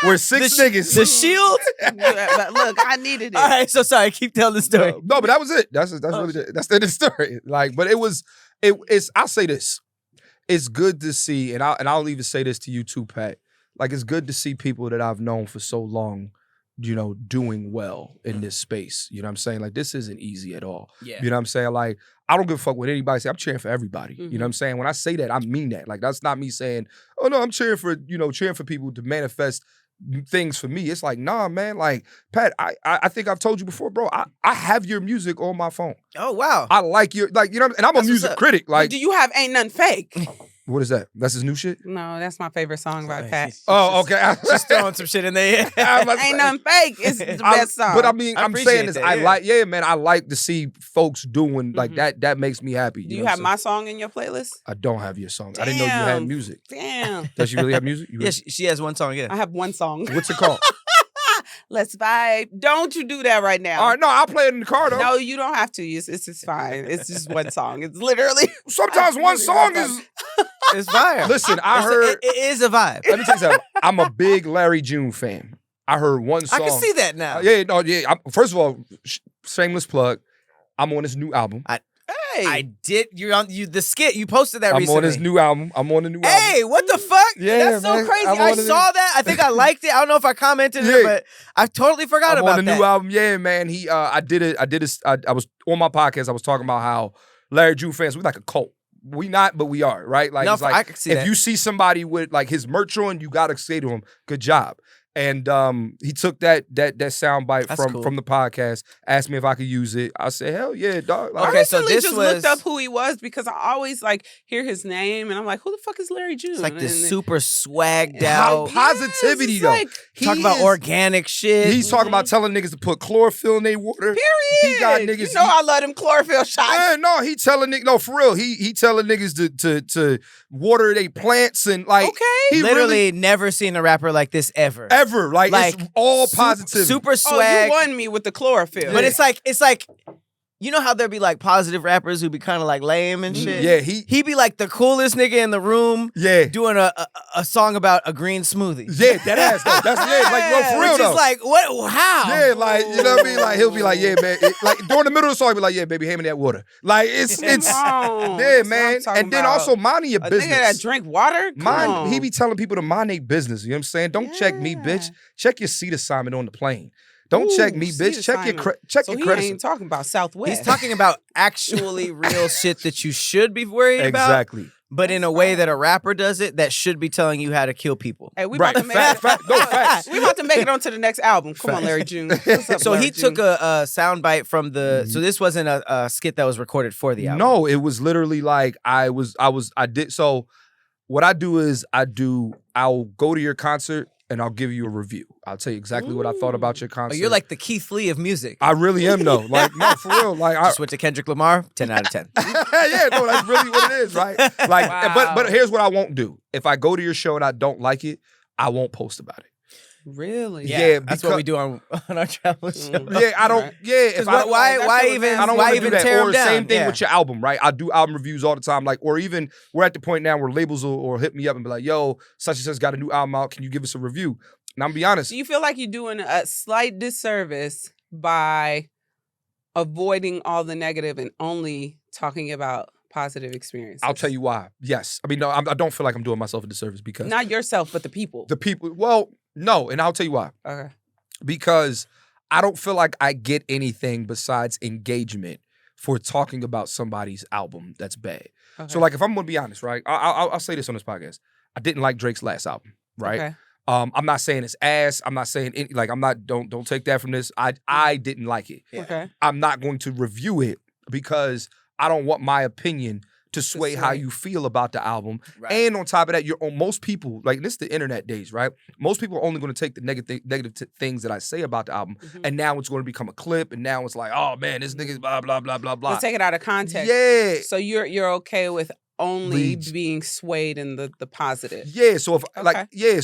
We're 6 niggas. The Shield? Look, I needed it. All right, so sorry. Keep telling the story. No, but that was it. That's really that's the end of the story. Like, but it's. I'll say this. It's good to see, and I'll even say this to you too, Pat. Like, it's good to see people that I've known for so long, doing well in this space. You know what I'm saying? Like, this isn't easy at all. Yeah. You know what I'm saying? Like, I don't give a fuck what anybody say. I'm cheering for everybody. You know what I'm saying? When I say that, I mean that. Like, that's not me saying, oh no, I'm cheering for people to manifest things for me. It's like, nah, man. Like, Pat, I think I've told you before, bro. I have your music on my phone. Oh wow. I like your and I'm a music critic. Like, do you have Ain't Nothing Fake? What is that? That's his new shit? No, that's my favorite song by Pat. Oh, okay. Just throwing some shit in there. Ain't Nothing Fake. It's the best song. But I mean, I'm saying this. That, I like to see folks doing like that. That makes me happy. Do you have my song in your playlist? I don't have your song. Damn. I didn't know you had music. Damn. Does she really have music? Yeah, she has one song, yeah. I have one song. What's it called? let's vibe. Don't you do that right now. All right, no, I'll play it in the car though. No, you don't have to. It's just fine. It's just one song. It's literally. Sometimes one song is. It's fire. Listen, I heard. It is a vibe. Let me tell you something. I'm a big Larry June fan. I heard one song. I can see that now. First of all, shameless plug. I'm on his new album. I did. You're on the skit. You posted that recently. I'm on his new album. Hey, what the fuck? Yeah, that's so man. crazy. I saw that. I think I liked it. I don't know if I commented it, but I totally forgot about that. On the new album. Yeah, man. I was on my podcast. I was talking about how Larry June fans, we like a cult. We not, but we are, right? Like, no, it's like I can see that. If you see somebody with like his merch on, you gotta say to him, "Good job." And he took that sound bite from the podcast, asked me if I could use it. I said, hell yeah, dog. Like, okay, so this just looked up who he was because I always like hear his name and I'm like, who the fuck is Larry June? It's like this super swagged out positivity though. Like, talking about organic shit. He's talking about telling niggas to put chlorophyll in their water. Period. He got niggas. You know I love them chlorophyll shots. Yeah, no, he telling niggas, no, for real. He telling niggas to water their plants and like. Okay. He literally never seen a rapper like this ever. Ever. Like it's all positive. Super swag. Oh, you won me with the chlorophyll. But it's like, you know how there be like positive rappers who be kind of like lame and shit? Yeah, he be like the coolest nigga in the room. Yeah. Doing a song about a green smoothie. Yeah, that ass though. That's like no, for real though. Which is like, what? How? Yeah, like, you know what I mean? Like he'll be like, yeah, man. Like during the middle of the song, he'll be like, yeah, baby, hand me that water. Like it's yeah, man. And then also mind your business. Nigga that drink water? He be telling people to mind their business. You know what I'm saying? Don't check me, bitch. Check your seat assignment on the plane. Don't check me, bitch. Check your credit. He ain't talking about Southwest. He's talking about actually real shit that you should be worried about. Exactly. But in a way that a rapper does it, that should be telling you how to kill people. Hey, we about to make facts. We about to make it onto the next album. Come on, Larry June. So he took a soundbite from the. So this wasn't a skit that was recorded for the album. No, it was literally like I did. So what I do is I'll go to your concert and I'll give you a review. I'll tell you exactly what I thought about your concert. Oh, you're like the Keith Lee of music. I really am though. Like, no, for real. Like just went to Kendrick Lamar, 10 out of 10. Yeah, no, that's really what it is, right? Like, wow. but here's what I won't do. If I go to your show and I don't like it, I won't post about it. Really? Yeah, that's what we do on our travel show. Yeah, I don't. Yeah, if I, why even tear them down? Same thing with your album, right? I do album reviews all the time, like, or even we're at the point now where labels will hit me up and be like, "Yo, such and such got a new album out. Can you give us a review?" And I'm gonna be honest. Do you feel like you're doing a slight disservice by avoiding all the negative and only talking about positive experiences? I'll tell you why. Yes, I mean, no, I don't feel like I'm doing myself a disservice because not yourself, but the people. The people. Well. No, and I'll tell you why. Okay. Because I don't feel like I get anything besides engagement for talking about somebody's album that's bad. Okay. So, like, if I'm going to be honest, right? I'll say this on this podcast. I didn't like Drake's last album, right? Okay. I'm not saying it's ass. I'm not saying any, like, I'm not. Don't take that from this. I didn't like it. Okay. I'm not going to review it because I don't want my opinion to sway how you feel about the album. Right. And on top of that, most people, like, this is the internet days, right? Most people are only going to take the negative things that I say about the album, and now it's going to become a clip, and now it's like, oh man, this nigga's blah, blah, blah, blah, blah. Let's take it out of context. Yeah. So you're okay with only being swayed in the positive. Yeah, so if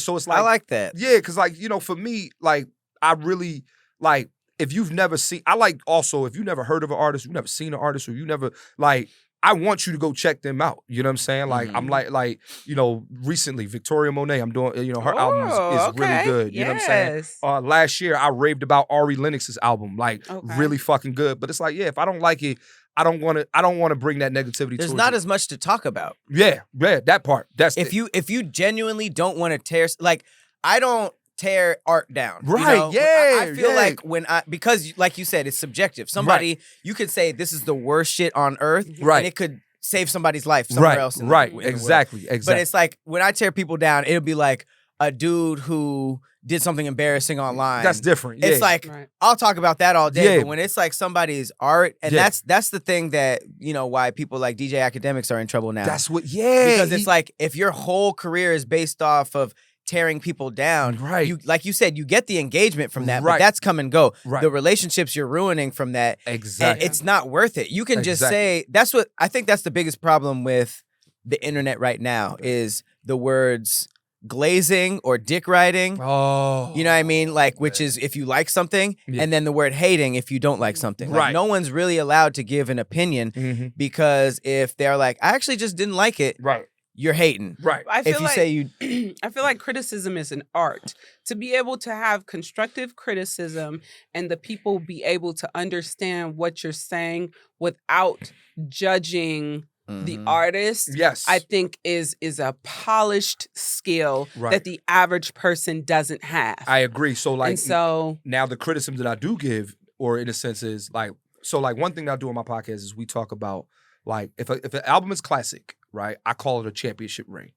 so it's like I like that. Yeah, because like, you know, for me, like, I really like, if you've never seen, I like also, if you never heard of an artist, you've never seen an artist, or you never, like, I want you to go check them out. You know what I'm saying? Like, I'm like, you know, recently, Victoria Monet, I'm doing, you know, her album is really good. You know what I'm saying? Last year, I raved about Ari Lennox's album, like, really fucking good. But it's like, yeah, if I don't like it, I don't want to bring that negativity. There's not as much to talk about. Yeah, that part. That's if you genuinely don't want to tear, like, I don't tear art down. Right, you know? yeah. I feel like because like you said, it's subjective. Somebody, you could say this is the worst shit on earth, right, and it could save somebody's life somewhere else. In exactly. But it's like, when I tear people down, it'll be like a dude who did something embarrassing online. That's different. Yeah. It's like, I'll talk about that all day, but when it's like somebody's art, and that's the thing that, you know, why people like DJ Academics are in trouble now. That's what, because it's like, if your whole career is based off of tearing people down, right? You, like you said, you get the engagement from that, but that's come and go. Right. The relationships you're ruining from that, exactly, and it's not worth it. You can just say, that's what I think. That's the biggest problem with the internet right now, is the words glazing or dick riding. Oh. You know what I mean? Like, which is if you like something, and then the word hating if you don't like something. Like, no one's really allowed to give an opinion because if they're like, I actually just didn't like it. Right. You're hating. Right. I feel If you like, say you I feel like criticism is an art. To be able to have constructive criticism and the people be able to understand what you're saying without judging the artist, yes, I think is a polished skill that the average person doesn't have. I agree. So like, and so now the criticism that I do give, or in a sense, is like, so like one thing that I do on my podcast is we talk about like if an album is classic, right? I call it a championship ring.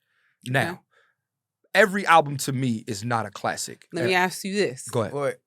Now, every album to me is not a classic. Let me ask you this. Go ahead.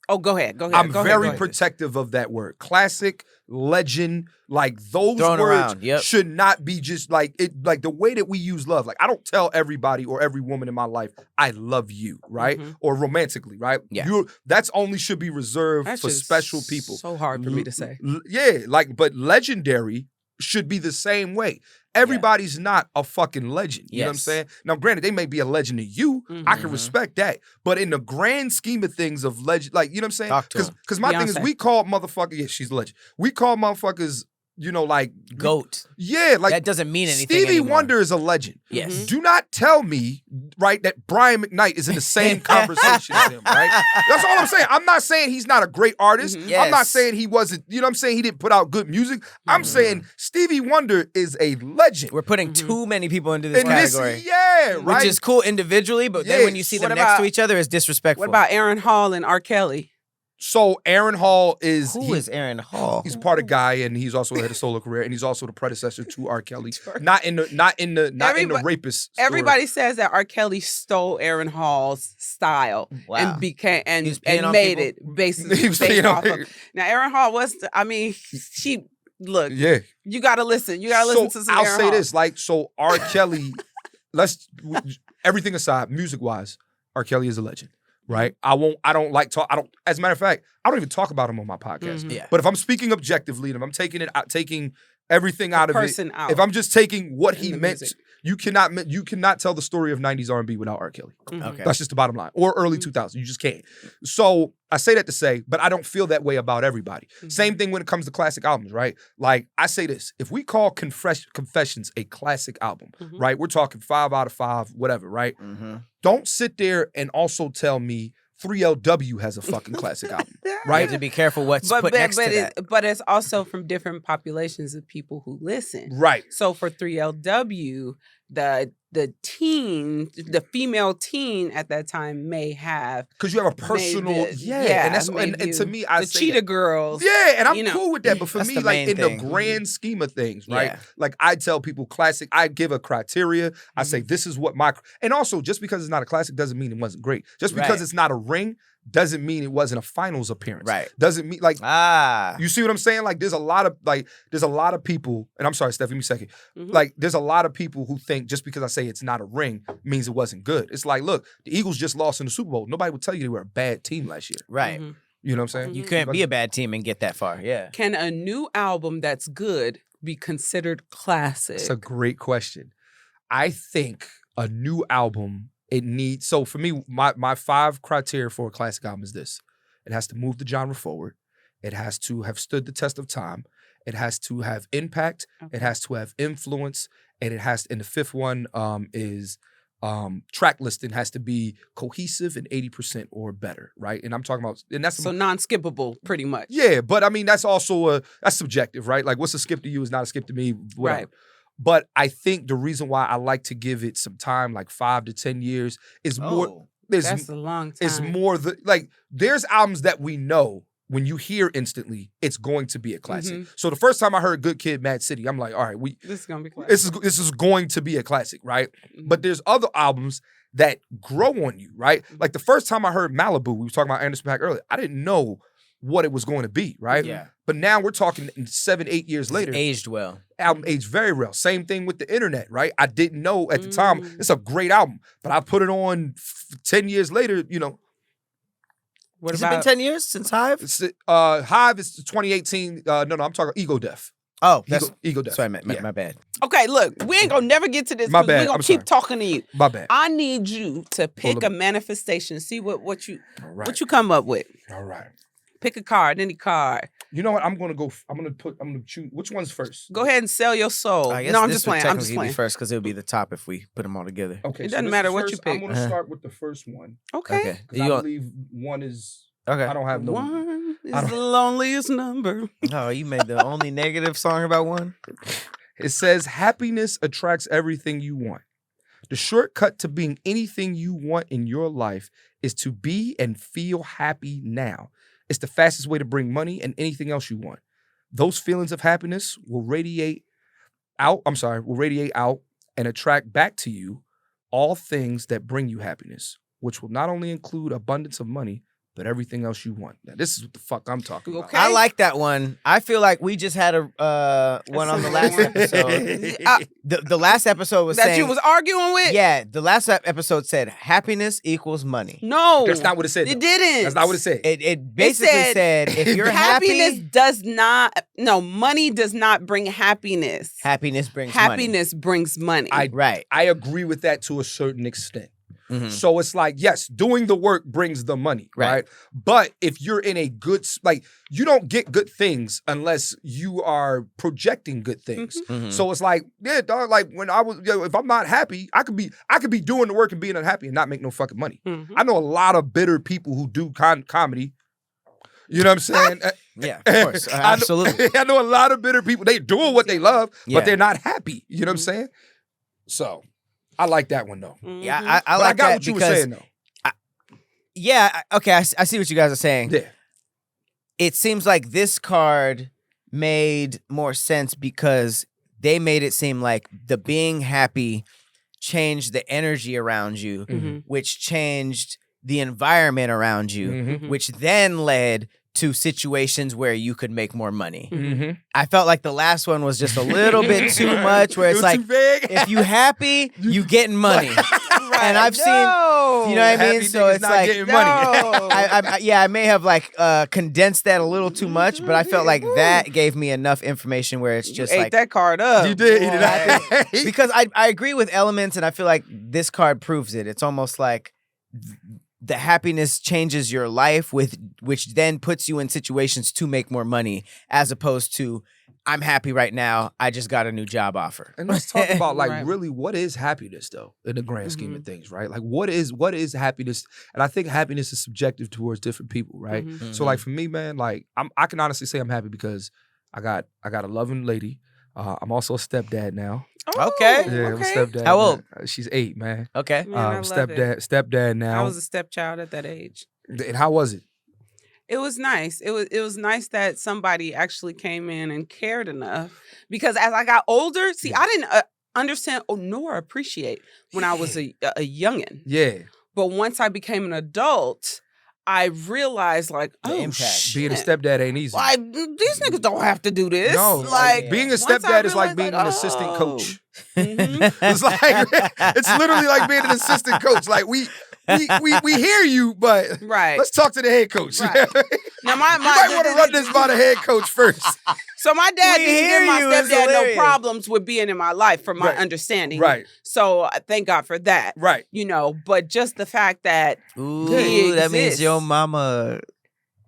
Oh, go ahead. I'm very protective of that word. Classic, legend, like those Thrown words around, should not be just like it. Like the way that we use love. Like I don't tell everybody or every woman in my life I love you, right? Or romantically, right? Yeah. That's only should be reserved for special people. So hard for me to say. Yeah, like but legendary should be the same way. Everybody's not a fucking legend. You know what I'm saying? Now, granted, they may be a legend to you. I can respect that. But in the grand scheme of things of legend, like, you know what I'm saying? Because my thing is, we call motherfuckers, yeah, she's a legend. We call motherfuckers, you know, like GOAT. Yeah, like that doesn't mean anything. Stevie anymore. Wonder is a legend. Yes. Do not tell me, right, that Brian McKnight is in the same conversation as him, right? That's all I'm saying. I'm not saying he's not a great artist. I'm not saying he wasn't, you know what I'm saying? He didn't put out good music. I'm saying Stevie Wonder is a legend. We're putting too many people into this category. Right. Which is cool individually, but then when you see them next to each other, it's disrespectful. What about Aaron Hall and R. Kelly? So Aaron Hall is Who is Aaron Hall? He's part of Guy, and he's also had a solo career, and he's also the predecessor to R. Kelly. Not in the rapist story. Everybody says that R. Kelly stole Aaron Hall's style and became and made it basically based off of. Now Aaron Hall was, she look. Yeah, you got to listen. You got to listen to some. I'll Aaron say Hall. this, like so, R. Kelly. Everything aside, music wise, R. Kelly is a legend. Right? I don't like talk. As a matter of fact, I don't even talk about him on my podcast. Yeah. But if I'm speaking objectively, and if I'm taking everything out of it, if I'm just taking what he meant, you cannot tell the story of 90s R&B without R. Kelly. Okay. That's just the bottom line. Or early 2000s. You just can't. So I say that to say, but I don't feel that way about everybody. Same thing when it comes to classic albums, right? Like I say this, if we call Confessions a classic album, right? We're talking 5 out of 5, whatever, right? Don't sit there and also tell me 3LW has a fucking classic album, right? You have to be careful what's put next to that. But it's also from different populations of people who listen. Right. So for 3LW, the female teen at that time may have, because you have a personal, and to me, I the say Cheetah Girls, and I'm cool with that. But for me, like in thing. the grand scheme of things, right? Like I tell people, classic. I give a criteria. I say this is what and also just because it's not a classic doesn't mean it wasn't great. Just because it's not a ring doesn't mean it wasn't a finals appearance. Right. Doesn't mean like you see what I'm saying? Like there's a lot of people, and I'm sorry, Steph, give me a second. Like there's a lot of people who think just because I say it's not a ring means it wasn't good. It's like, look, the Eagles just lost in the Super Bowl. Nobody would tell you they were a bad team last year. Right. You know what I'm saying? You couldn't be a bad team and get that far. Yeah. Can a new album that's good be considered classic? That's a great question. I think a new album, it needs, so for me, my 5 criteria for a classic album is this. It has to move the genre forward. It has to have stood the test of time. It has to have impact. It has to have influence. And it has, and the 5th one is track listing has to be cohesive and 80% or better, right? And I'm talking about, and that's so non-skippable, pretty much. Yeah, but I mean that's also that's subjective, right? Like what's a skip to you is not a skip to me, whatever. Right. But I think the reason why I like to give it some time, like 5 to 10 years, is more. That's a long time. It's more there's albums that we know when you hear instantly, it's going to be a classic. So the first time I heard Good Kid, Mad City, I'm like, all right, this is gonna be classic. This is going to be a classic, right? But there's other albums that grow on you, right? Like the first time I heard Malibu, we were talking about Anderson .Paak earlier. I didn't know what it was going to be, right? Yeah. But now we're talking 7, 8 years later. Aged well. Album aged very well. Same thing with the internet, right? I didn't know at the time. It's a great album, but I put it on 10 years later, you know. Has it been 10 years since Hive? Hive is 2018. No, I'm talking Ego Death. Oh, that's ego death. Sorry, my bad. Okay, look, we ain't gonna never get to this. My We're bad. gonna keep talking to you. My bad. I need you to pick a manifestation. See what you come up with. All right. Pick a card, any card. You know what? I'm gonna choose. Which one's first? Go ahead and sell your soul. I guess No, I'm this just would playing. I'm just technically playing. be first because it would be the top if we put them all together. Okay. It doesn't matter what you pick. I'm gonna start with the first one. Okay. I believe one is. Okay. I don't have no. One is the loneliest number. Oh, you made the only negative song about one? It says happiness attracts everything you want. The shortcut to being anything you want in your life is to be and feel happy now. It's the fastest way to bring money and anything else you want. Those feelings of happiness will radiate out and attract back to you all things that bring you happiness, which will not only include abundance of money, but everything else you want. Now, this is what the fuck I'm talking about. Okay. I like that one. I feel like we just had a one on the last episode. The last episode was that saying, you was arguing with. Yeah, the last episode said happiness equals money. No, That's not what it said. It didn't. That's not what it said. It basically said if you're happiness happy, does not. No, money does not bring happiness. happiness brings Happiness brings money. Right. I agree with that to a certain extent. Mhm. So it's like, yes, doing the work brings the money, right? But if you're in a good, like, you don't get good things unless you are projecting good things. Mhm. So it's like, yeah, dog, like when I was, if I'm not happy, I could be doing the work and being unhappy and not make no fucking money. Mhm. I know a lot of bitter people who do comedy. You know what I'm saying? Yeah, of course. Absolutely. I know a lot of bitter people. They doing what they love, Yeah. but they're not happy. You know what I'm saying? So I like that one though. Yeah, Mhm. I But like I got that what you were because saying though. okay, I see what you guys are saying. Yeah. It seems like this card made more sense because they made it seem like the being happy changed the energy around you, Mhm. which changed the environment around you, Mhm. which then led to situations where you could make more money. Mm-hmm. I felt like the last one was just a little bit too much, where it's like, too vague. if you happy, you getting money. And I've seen, you know what I mean? Happy So niggas it's not like, getting money. I may have like condensed that a little too much, but I felt like that gave me enough information where it's just you ate like that card up. You did eat boy. it up. because I agree with elements, and I feel like this card proves it. It's almost like the happiness changes your life, which then puts you in situations to make more money, as opposed to I'm happy right now, I just got a new job offer. And let's talk about like Right. really what is happiness though in the grand scheme of things, right? Like what is happiness? And I think happiness is subjective towards different people, right? Mhm. So like for me, man, like I can honestly say I'm happy because I got a loving lady. I'm also a stepdad now. Oh, Okay. Yeah, I'm a stepdad. How old? man. She's 8, man. Okay. Man, I love Stepdad now. I was a stepchild at that age. And how was it? It was nice. It was nice that somebody actually came in and cared enough. Because as I got older, see, I didn't understand nor appreciate when I was a youngin'. Yeah. But once I became an adult, I realized like, The oh impact. shit. Being a stepdad ain't easy. Like these niggas don't have to do this. No, like being a once I stepdad is like realized, being an assistant coach. Mhm. It's like it's literally like being an assistant coach. Like we hear you, but Right. let's talk to the head coach. Right. Now my You might want to run this by the head coach first. So my dad We didn't hear give my you, it's stepdad no hilarious. problems with being in my life, from my Right. understanding. Right. So thank God for that. Right. You know, but just the fact that Ooh, He that means exists. your mama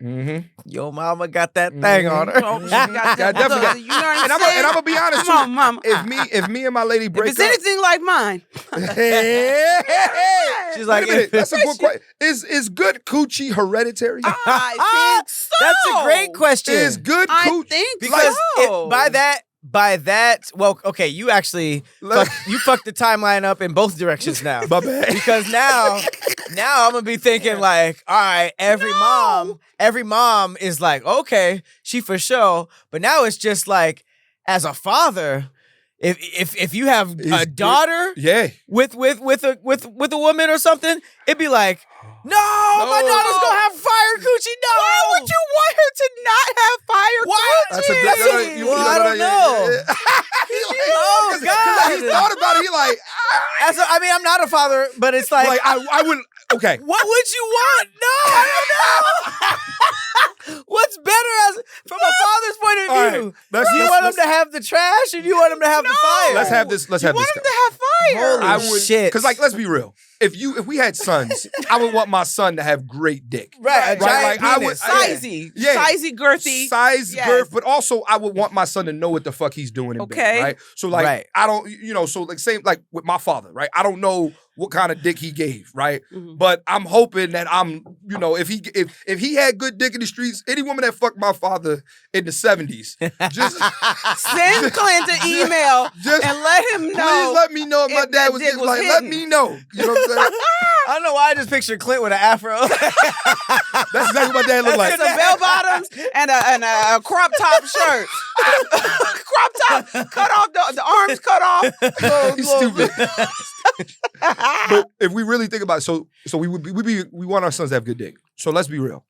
Mm-hmm. got that thing on her. oh, she got Yeah, that, definitely got- you know what I'm And saying? I'm gonna be honest Come on, too. mama. If me and my lady If break it's up, anything like mine, She's Wait like, a minute, if- that's a good question. Is good coochie hereditary? I think so. That's a great question. Is good I coochie think Because so. by that, well, okay, you actually fucked the timeline up in both directions now. My bad. Because now I'm gonna be thinking like, all right, every mom is like, okay, she for sure. But now it's just like, as a father, if you have a daughter Yeah. with a woman or something, it'd be like, no, my daughter's gonna have fire coochie. No, Why would you want her to not have fire Why? coochie? That's a big. Well, I don't know. Oh, God. He thought about it. He like, I'm not a father, but it's like I wouldn't. Okay. what would you want? No, I don't know. What's better from a father's point of All view? do you want him to have the trash or do you want him to have the fire? Let's have this. Let's have want this. him to have fire. Holy shit. Because, like, let's be real. If we had sons, I would want my son to have great dick. Right, a giant Like, I would, penis. Sizey. Yeah. Sizey, girthy. Size, Yes. girth, but also I would want my son to know what the fuck he's doing in Okay. bed, right? So, like, Right. I don't, so, like, same, like, with my father, right? I don't know what kind of dick he gave, right? Mhm. But I'm hoping that if he had good dick in the streets, any woman that fucked my father in the 70s, just Send Clint an email and let him know. Please let me know if my if dad that was dick getting, was like, let hitting. me know. You know what I'm saying? I don't know why I just pictured Clint with an afro. That's exactly what my dad looked like. Some bell bottoms and a crop top shirt. Crop top, cut off the arms, cut off. He's stupid. But if we really think about it, so we want our sons to have good dick. So let's be real.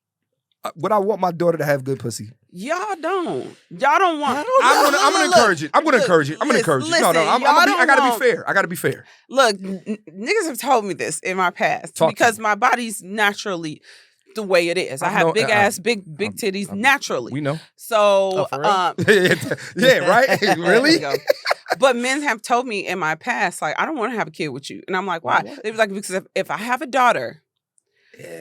Would I want my daughter to have good pussy? Y'all don't. Y'all don't want. I'm gonna encourage it. I'm gonna encourage it. No, I gotta be fair. I gotta be fair. Look, niggas have told me this in my past Talk to because me. my body's naturally the way it is. I I have know- big ass, big titties naturally. We know. So, Oh, for real? Yeah, right? there we Really? go. But men have told me in my past, like, I don't want to have a kid with you. And I'm like, why? They was like, because if I have a daughter,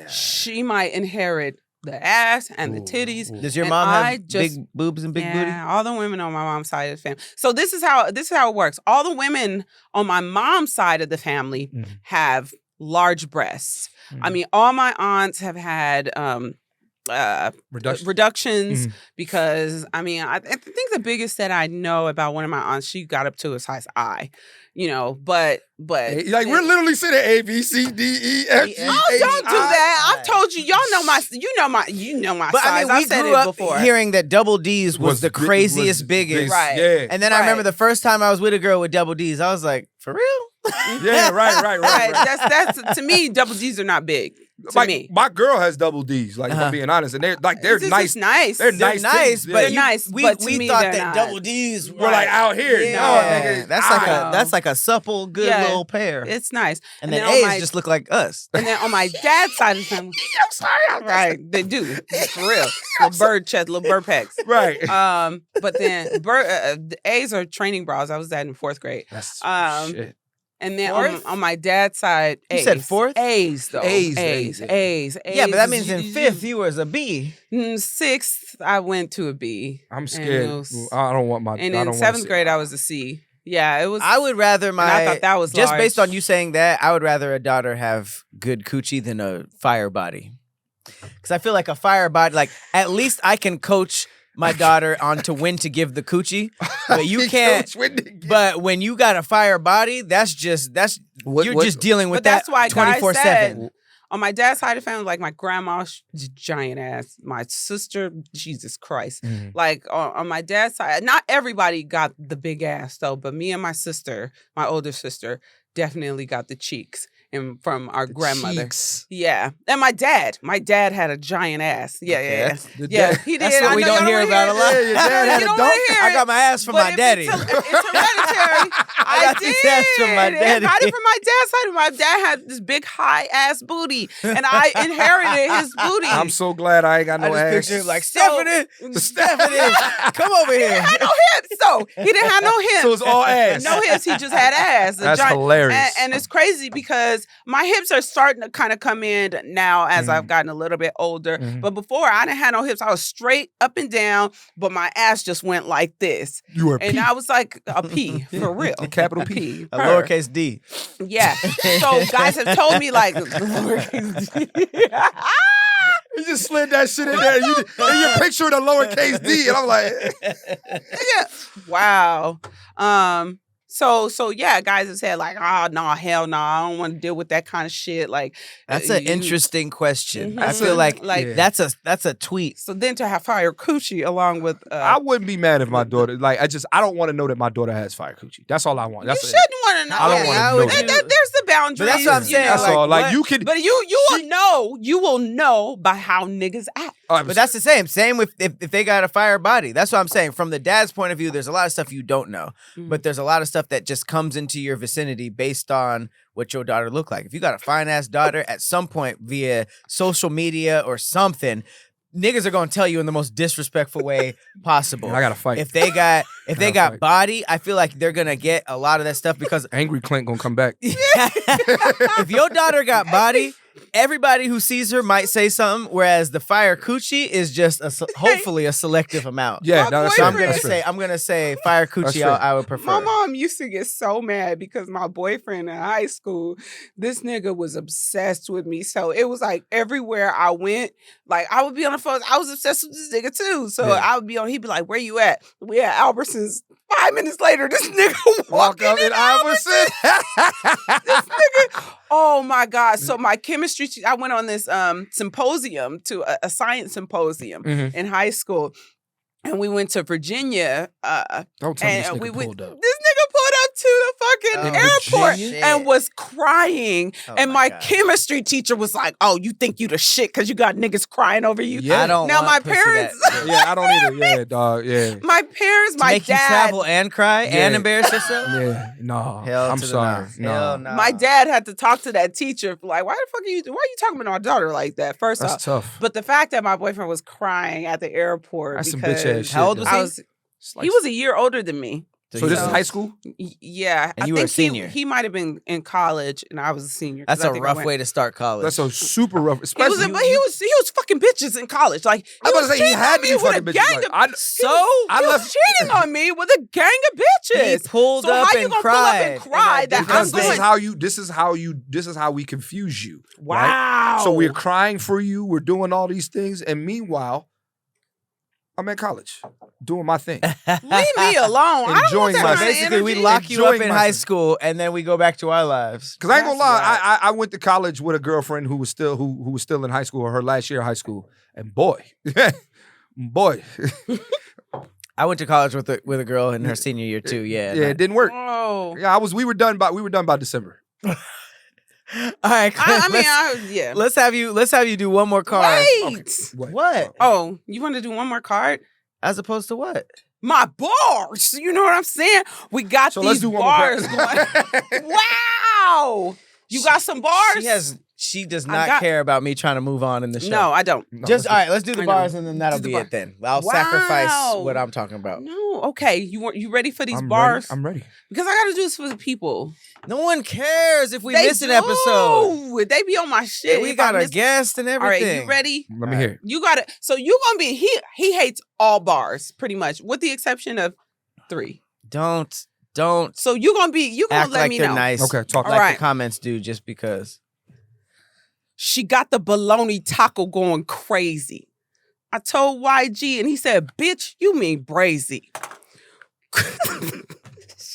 she might inherit the ass and the titties. Does your And mom I have just- big boobs and big booty? All the women on my mom's side of the family. So this is how it works. All the women on my mom's side of the family have large breasts. I mean, all my aunts have had reductions because I mean, I think the biggest that I know about one of my aunts, she got up to as high as I, but Like, we're literally sitting at A, B, C, D, E, F, G, oh, H, don't do I. that. I've told you. Y'all know my. You know my But size. I mean, I've we said grew it up before. hearing that double D's was the craziest, biggest. Right. Yeah. And then I remember the first time I was with a girl with double D's, I was like, for real? Yeah, right. That's to me. Double D's are not big. To me. My girl has double D's, like, if I'm being honest. And they're This is nice. nice. They're They're nice. nice, titties. but They're nice, we but to me, thought they're that not. double D's We're like out here. Yeah, No, nigga. that's like a supple, good little pair. It's nice. And then on A's my- just look like us. And then on my dad's side of the family, I'm sorry. right? They do for real. Little bird chest, little bird pecs. Right. But then the A's are training bras. I was that in 4th grade. That's Um, shit. And then Fourth? on my dad's side, You A's. said fourth? A's though. A's, A's. Yeah, but that A's means in is- 5th you was a B. 6th, I went to a B. I'm And scared. it was- I don't want my. And I in don't 7th grade, I was a C. Yeah, it was. I would rather I thought that was just large. based on you saying that, I would rather a daughter have good coochie than a fire body. Because I feel like a fire body, like at least I can coach my daughter on to when to give the coochie, but you can't. But when you got a fire body, you're just dealing with But that's that why guys 24/7. said on my dad's side of the family, like my grandma, giant ass. My sister, Jesus Christ. Like on my dad's side, not everybody got the big ass though, but me and my sister, my older sister, definitely got the cheeks. And from our grandmother. Cheeks. Yeah. And my dad had a giant ass. Yeah, Okay, yeah. He did. That's what I we know don't y'all hear about a lot. Yeah, your dad had You a don't dunk. wanna hear I it. got my ass from But my if daddy. It's hereditary. I got these ass from my did. daddy. I got it from my dad's side. My dad had this big high ass booty, and I inherited his booty. I'm so glad I ain't got I no just ass. picture like Stephanie, come over here. He had no hips, though. He didn't have no hips. So it's all ass. No hips. He just had ass. A That's giant- hilarious. And it's crazy because my hips are starting to kind of come in now as Mm-hmm. I've gotten a little bit older. But before, I didn't have no hips. I was straight up and down, but my ass just went like this. You were a And P. I was like a P, for real. A capital P. A her. lowercase D. Yeah. So guys have told me like lowercase D. You just slid that shit in there, and you're picturing a lowercase D, and I'm like, Yeah. Wow. So yeah, guys have said like, oh no, hell no, I don't want to deal with that kind of shit. Like That's an interesting question. I Mhm. feel like Like- that's a tweet. So then to have fire coochie along with I wouldn't be mad if my daughter, like, I don't want to know that my daughter has fire coochie. That's all I want. you That's shouldn't want to know. I don't that. wanna How know would that. you- There's the boundaries. But that's what I'm saying. That's like, all. Like, what- you could. But you will know by how niggas act. But that's the same. Same with if they got a fire body. That's what I'm saying. From the dad's point of view, there's a lot of stuff you don't know. But there's a lot of stuff that just comes into your vicinity based on what your daughter look like. If you got a fine ass daughter, at some point via social media or something, niggas are gonna tell you in the most disrespectful way possible. I gotta fight. If they got body, I feel like they're gonna get a lot of that stuff because Angry Clint gonna come back. if your daughter got body, everybody who sees her might say something, whereas the fire coochie is just hopefully a selective amount. Yeah, no, that's So fair. I'm gonna say fire coochie. I would prefer. My mom used to get so mad because my boyfriend in high school, this nigga was obsessed with me. So it was like everywhere I went, like I would be on the phone. I was obsessed with this nigga too. So I would be on. He'd be like, "Where you at?" We at Albertsons. 5 minutes later, this nigga walk up in Albertsons. This nigga. Oh my God. So my chemistry, I went on this symposium to a science symposium in high school. And we went to Virginia. Don't tell me this nigga pulled up. This nigga pulled up to the fucking airport Virginia? and was crying. Oh and my my God. chemistry teacher was like, "Oh, you think you the shit because you got niggas crying over you?" Yeah. I don't. Now want my pussy parents, Yeah, I don't either. Yeah, dog. Yeah. my parents, to my make dad, you travel and cry and Yeah. embarrass yourself. Yeah. No. Hell I'm to the sorry. no. Hell No. no. my dad had to talk to that teacher like, why are you talking about our daughter like that? First That's off, tough. but the fact that my boyfriend was crying at the airport That's some because bitch ass shit. How old was though. he? I was, It's like- he was a year older than me. So this is So- high school? Yeah, And I you were a think senior. He might have been in college, and I was a senior. 'cause That's I a think I rough went- way to start college. That's a super rough. He was, Especially but he was fucking bitches in college. Like I was about to say he cheating had on to me be with a fucking bitches. gang Like, of I he was left- cheating on me with a gang of bitches. He pulled so up how you and gonna cried. pull up and cry And that because I'm this going? is how we confuse you. Wow. Right? So we're crying for you. We're doing all these things, and meanwhile, I'm at college doing my thing. Leave me alone. I don't Enjoying want that my- kind of Basically, we energy. lock you up Enjoying in myself. high school, and then we go back to our lives. Because I ain't gonna That's lie, right. I went to college with a girlfriend who was still in high school, or her last year of high school, and boy, I went to college with a girl in her senior year too. Yeah. yeah, it didn't work. Oh. Yeah, we were done by December. All right. Yeah. Let's have you do one more card. Wait. What? Oh, you want to do one more card? As opposed to what? My bars. You know what I'm saying? We got So let's these do one bars more. going. Wow. You got some bars? She does I not got- care about me trying to move on in the show. No, I don't. No, Just let's all right. Let's do the I know. bars, and then that'll Do the be bar. it. Then I'll Wow. sacrifice what I'm talking about. No. Okay. You ready for these I'm bars? Ready. I'm ready. Because I got to do this for the people. No one cares if we They miss an do. episode. They be on my shit. We If got I a miss- guest and All everything. right, you ready? Let me hear it. You got it. So you gonna be he hates all bars pretty much, with the exception of 3. Don't So you gonna act let like me they're know. nice. Okay, talk. All Like right. the comments do, just because. She got the bologna taco going crazy. I told YG and he said, "Bitch, you mean brazy."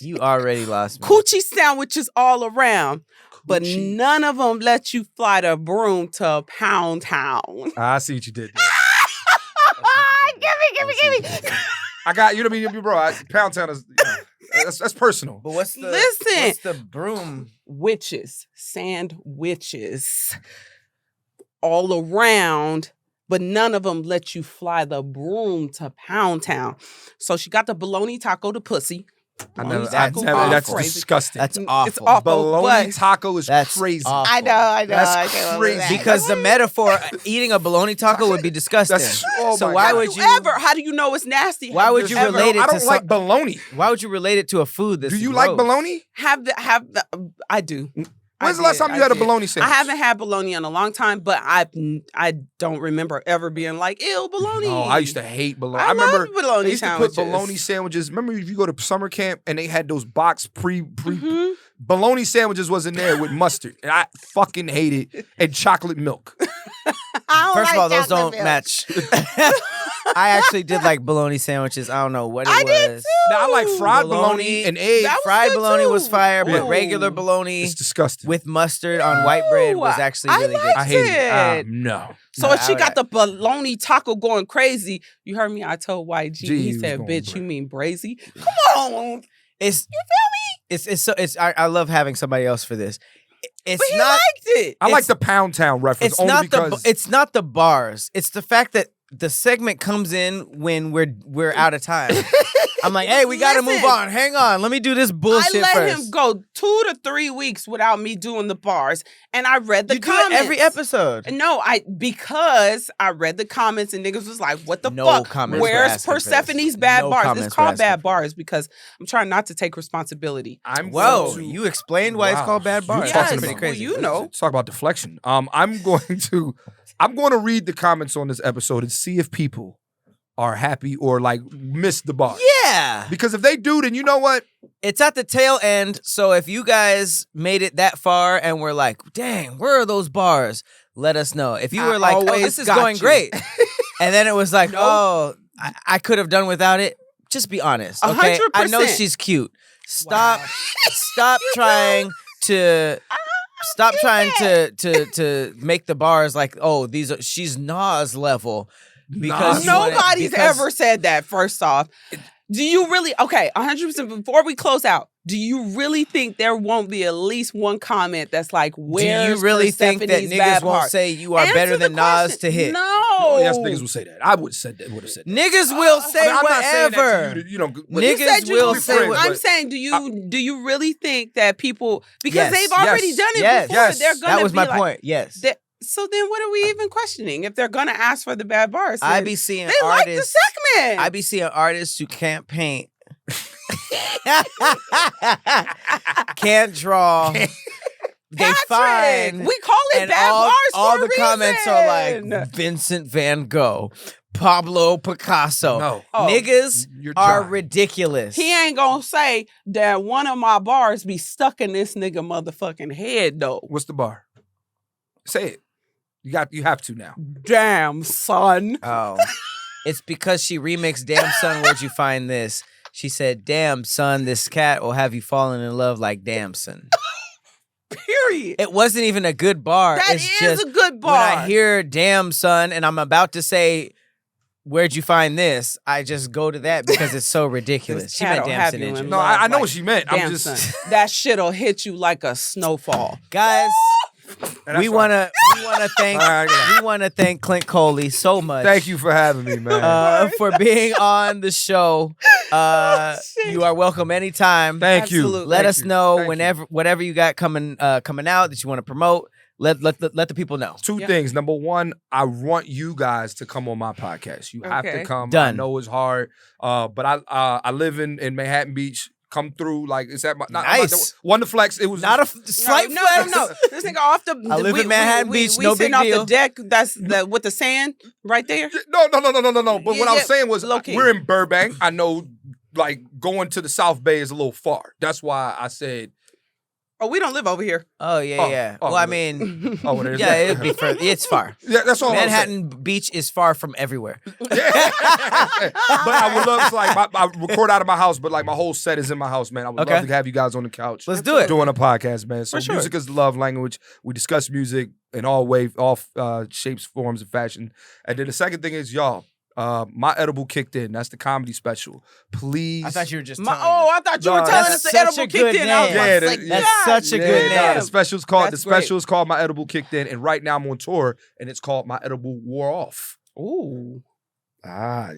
You already lost me. Coochie sandwiches all around, but Coochie. none of them let you fly the broom to Pound Town. I see what you did. Give me. I got you. To be bro. Pound Town is that's personal. But what's the Listen. What's the broom? Witches, sandwiches, all around, but none of them let you fly the broom to Pound Town. So she got the bologna taco to pussy. Bologna taco all That's crazy. disgusting. That's It's awful. awful. Bologna but- taco is That's crazy. awful. I know. That's I can't believe crazy. that. Because the metaphor, eating a bologna taco would be disgusting. Oh So my why God. would Have you? you ever? How do you know it's nasty? Why Have would you ever- relate it I to don't like bologna. Why would you relate it to a food that's Do you gross? like bologna? Have the? I do. When's the last time you had a bologna sandwich? I haven't had bologna in a long time, but I don't remember ever being like, ew, bologna. No, I used to hate bologna. I remember love bologna they used sandwiches. to put bologna sandwiches. Remember if you go to summer camp and they had those box Mhm. bologna sandwiches wasn't there with mustard. And I fucking hate it. And chocolate milk. First of all, those don't match. I actually did like bologna sandwiches. I don't know what it was. I did too. Now, I like fried bologna and egg. That was Fried good bologna too. was fire, but Ooh. regular bologna It's disgusting. with mustard on white bread was No, actually I really good. liked I hate it. it. No. So No, if she I- got the bologna taco going crazy, you heard me? I told YG. Gee, he He was said, going "Bitch, bra- you mean brazy? Come on." It's It's so it's. I love having somebody else for this. It's But he not. liked it. I like the Pound Town reference It's only not because the. It's not the bars. It's the fact that the segment comes in when we're out of time. I'm like, hey, we got to move on. Hang on. Let me do this bullshit first. I let first. him go 2 to 3 weeks without me doing the bars. And I read the comments. Do it every episode. No, because I read the comments and niggas was like, what the No fuck? comments Where's Persephonee's bad bars? It's called bad bars because I'm trying not to take responsibility. You explained why it's called bad bars. That's pretty crazy. Well, you know. Let's talk about deflection. I'm going to read the comments on this episode and see if people are happy or like miss the bars. Yeah. Because if they do, then you know what? It's at the tail end. So if you guys made it that far and were like, dang, where are those bars? Let us know. If you were like, oh, this is going great. And then it was like, I could have done without it. Just be honest. Okay. 100%. I know she's cute. Stop trying to make the bars like, oh, she's Nas level. Because nobody's ever said that, first off. Do you really, 100%, before we close out, do you really think there won't be at least one comment that's like, where's Do you really think that niggas won't say you are better than Nas to hit? No. Yes, niggas will say that. I would have said that. Niggas will say I'm not saying whatever. that to you, Niggas will say whatever. I'm saying, do you really think that people, because they've already done it before, they're going to be that was my like, point, yes. So then what are we even questioning? If they're going to ask for the bad bars, I be seeing they artists. like the segment. I be seeing artists who can't paint. Can't draw. They find. We call it bad bars for all a the reason. comments are like Vincent Van Gogh, Pablo Picasso. No. Niggas are ridiculous. He ain't gonna say that one of my bars be stuck in this nigga motherfucking head though. What's the bar? Say it. You have to now. Damn, son. Oh. It's because she remixed Damn Son, Where'd You Find This? She said, damn son, this cat will have you falling in love like Damson. Period. It wasn't even a good bar. That it's is just, a good bar. When I hear damn son and I'm about to say, where'd you find this? I just go to that because it's so ridiculous. She meant Damson, didn't you? No, I know what she meant. I'm just that shit'll hit you like a snowfall. Guys, we wanna thank Clint Coley so much. Thank you for having me, man. For being on the show. You are welcome anytime. Thank you. Let us know whatever you got coming out that you want to promote. Let the people know. Two things. Number one, I want you guys to come on my podcast. You have to come. Done. I know it's hard, but I live in Manhattan Beach. Come through, like it's at my nice. One to flex. It was not a slight flex. No. This nigga off the. I live in Manhattan Beach. No big off deal. The deck. That's with the sand right there. No. But what I was saying was, we're in Burbank. I know, like going to the South Bay is a little far. That's why I said. Oh, we don't live over here. Oh yeah. Well, I mean, it'd be further. It's far. Yeah, that's all. Manhattan Beach is far from everywhere. Yeah. But I would love to I record out of my house, but like my whole set is in my house, man. I would love to have you guys on the couch. Let's do it. Doing a podcast, man. So music is the love language. We discuss music in all shapes, forms, and fashion. And then the second thing is, y'all. My edible kicked in. That's the comedy special. Please. I thought you were just. I thought you were telling us the edible kicked in. That's such a good name. The special is called My Edible Kicked In, and right now I'm on tour, and it's called My Edible Wore Off. Ooh.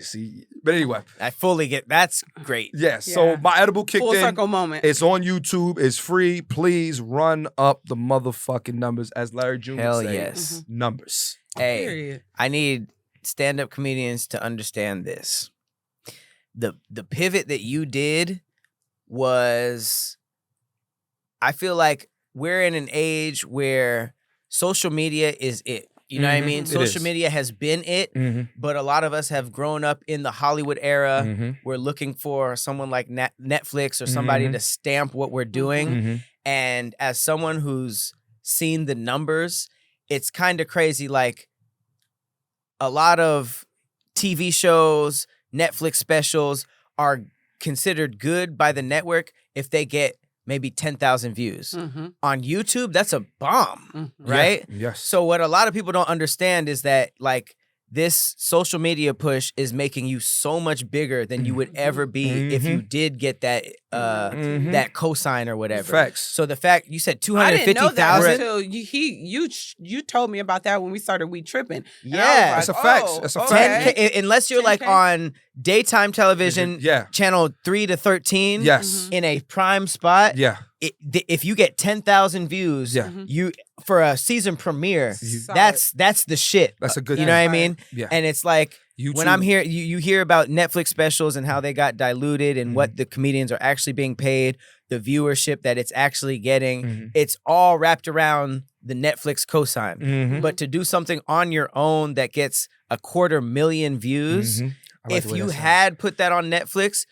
See. But anyway, I fully get. That's great. Yes. Yeah, so My Edible Kicked In. Full circle moment. It's on YouTube. It's free. Please run up the motherfucking numbers, as Larry Jr. Hell said. yes. Numbers. Hey, period. I need stand-up comedians to understand this. The pivot that you did was, I feel like we're in an age where social media is it. You know what I mean? Social media has been it, but a lot of us have grown up in the Hollywood era. We're looking for someone like Netflix or somebody to stamp what we're doing. And as someone who's seen the numbers, it's kind of crazy. Like, a lot of TV shows, Netflix specials are considered good by the network if they get maybe 10,000 views. On YouTube, that's a bomb, right? Yes. So what a lot of people don't understand is that, like, this social media push is making you so much bigger than you would ever be if you did get that that cosign or whatever. Facts. So the fact you said 250,000. I didn't know that until you told me about that when we started We Tripping. Yeah, that's a fact. That's a fact. 10K, unless you're like on daytime television, yeah, channel 3 to 13, yes, in a prime spot, yeah. If you get 10,000 views, you for a season premiere, that's the shit. That's a good. You know what I mean? Yeah. And it's like YouTube. when I'm here, you hear about Netflix specials and how they got diluted and what the comedians are actually being paid, the viewership that it's actually getting. It's all wrapped around the Netflix cosign. But to do something on your own that gets 250,000 views, if you had put that on Netflix,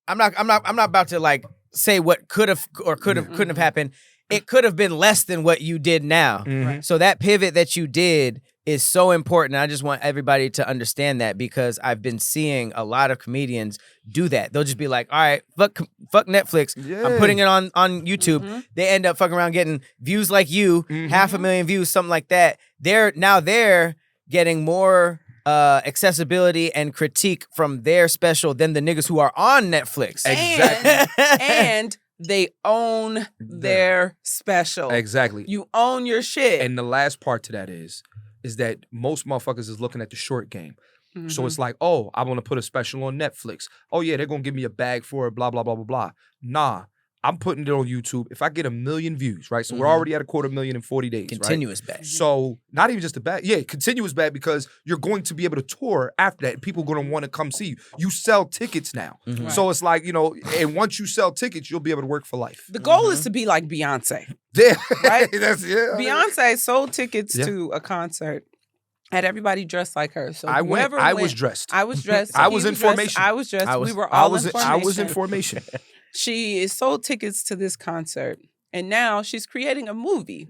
I'm not about to like say what could have or couldn't have happened. It could have been less than what you did now. So that pivot that you did is so important. I just want everybody to understand that because I've been seeing a lot of comedians do that. They'll just be like, all right, fuck Netflix. I'm putting it on YouTube. They end up fucking around getting views like you, 500,000 views, something like that. They're getting more accessibility and critique from their special than the niggas who are on Netflix. Exactly. And they own their special. Exactly. You own your shit. And the last part to that is that most motherfuckers is looking at the short game. So it's like, oh, I want to put a special on Netflix. Oh yeah, they're gonna give me a bag for it, blah, blah, blah, blah, blah. Nah. I'm putting it on YouTube. If I get 1 million views, right? So we're already at 250,000 in 40 days, Continuous right? bag. So not even just a bag. Yeah, continuous bag because you're going to be able to tour after that. And people are going to want to come see you. You sell tickets now. So it's like, you know, and once you sell tickets, you'll be able to work for life. The goal is to be like Beyonce. Yeah. Right? Beyonce sold tickets to a concert. Had everybody dressed like her. So I went. I was dressed. I was dressed. I was in formation. I was dressed. We were all in formation. I was in formation. She sold tickets to this concert, and now she's creating a movie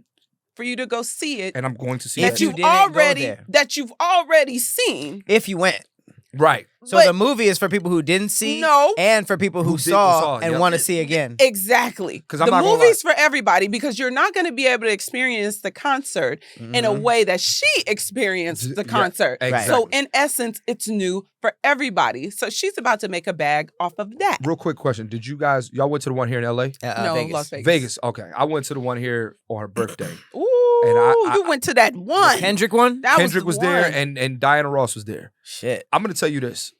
for you to go see it. And I'm going to see that it. you've already seen. If you went. Right. So the movie is for people who didn't see, and for people who saw and want to see again. Exactly. Because the movie's for everybody because you're not going to be able to experience the concert in a way that she experienced the concert. Yeah, exactly. So in essence, it's new for everybody. So she's about to make a bag off of that. Real quick question: did y'all went to the one here in LA? No, Vegas. Las Vegas. Vegas. Okay, I went to the one here on her birthday. Ooh, and you went to that one. The Kendrick one. Kendrick was there, and Diana Ross was there. Shit. I'm gonna tell you this.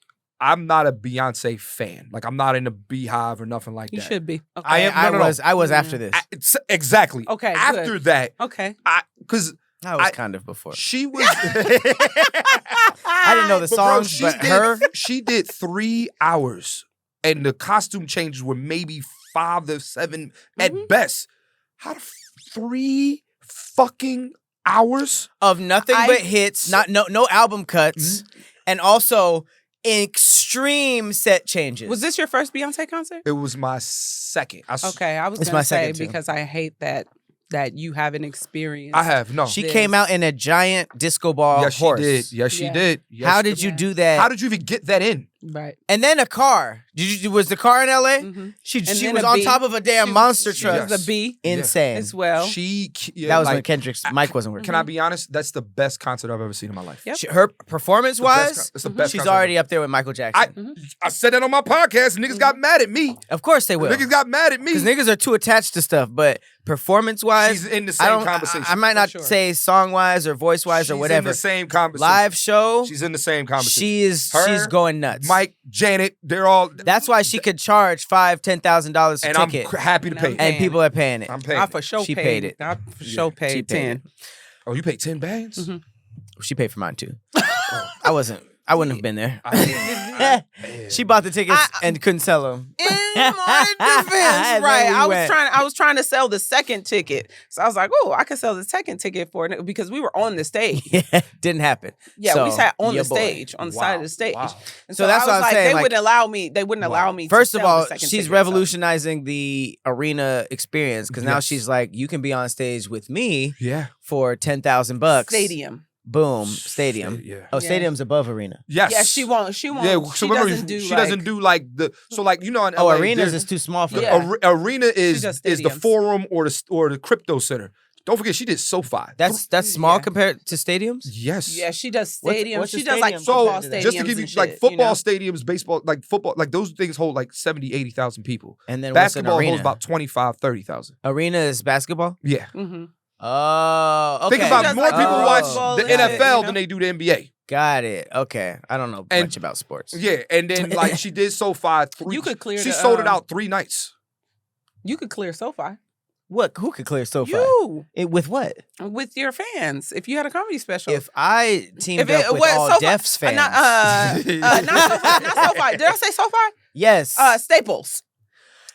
I'm not a Beyonce fan. Like I'm not in the Beehive or nothing like that. You should be. Okay. I am. I was after this. Exactly. Okay. After that. Okay. Because I was kind of before. She was. I didn't know the songs, but she did 3 hours, and the costume changes were maybe 5 to 7 at best. How the 3 fucking hours of nothing but hits, no album cuts, and also extreme set changes. Was this your first Beyonce concert? It was my second. Okay, I was going to say because I hate that you haven't experienced. I have, no. She came out in a giant disco ball horse. Yes, she did. Yes, How did you do that? How did you even get that in? Right. And then a car. Was the car in LA? She was on top of a damn monster truck. The B. Insane. As well. That was when Kendrick's mic wasn't working. Can I be honest? That's the best concert I've ever seen in my life. Yep. Her performance-wise, it's the best she's already up there with Michael Jackson. I said that on my podcast. Niggas got mad at me. Of course they will. Niggas got mad at me. Because niggas are too attached to stuff. But performance-wise, she's in the same conversation. I might not say song-wise or voice-wise or whatever. She's in the same conversation. Live show. She's in the same conversation. She's going nuts. Mike, Janet, they're all. That's why she could charge $5,000-$10,000 a ticket. And I'm happy to pay it. And people are paying it. I'm paying I for sure she paid it. I for sure paid 10. Oh, you paid 10 bands? She paid for mine too. I wouldn't have been there. She bought the tickets and couldn't sell them. In my defense, right? I was trying to sell the second ticket, so I was like, "Oh, I can sell the second ticket for it," because we were on the stage. Didn't happen. Yeah, we sat on the stage, on the side of the stage. Wow. And so that's what I'm saying. They wouldn't allow me. They wouldn't allow me. First to of sell all, the second she's ticket, revolutionizing the arena experience because now she's like, you can be on stage with me. For $10,000. Stadium. Boom, stadium. Stadium's above arena. Yes. Yeah, she won't. Yeah, so she doesn't do like the you know in LA, arenas is too small for her. Arena is the forum or the crypto center. Don't forget, she did SoFi. That's small compared to stadiums? Yes. Yeah, she does stadiums. What's She a does like stadium? football So stadiums. just to give you and like shit, football you stadiums, baseball, like football, like those things hold like 70, 80,000 people. And then what's an Basketball arena? holds about 25, 30,000. Arena is basketball? Yeah. Mm-hmm. Oh, okay. Think about Just more like people football watch the and NFL shit, you know? than they do the NBA. Got it. Okay. I don't know And- much about sports. Yeah, and then like she did SoFi 3. You could clear She the, sold it out 3 nights. You could clear SoFi. What? Who could clear SoFi? You With what? with your fans. If you had a comedy special. If I teamed If it up with was all SoFi- Defs fans. Not SoFi. Not SoFi. Did I say SoFi? Yes. Staples.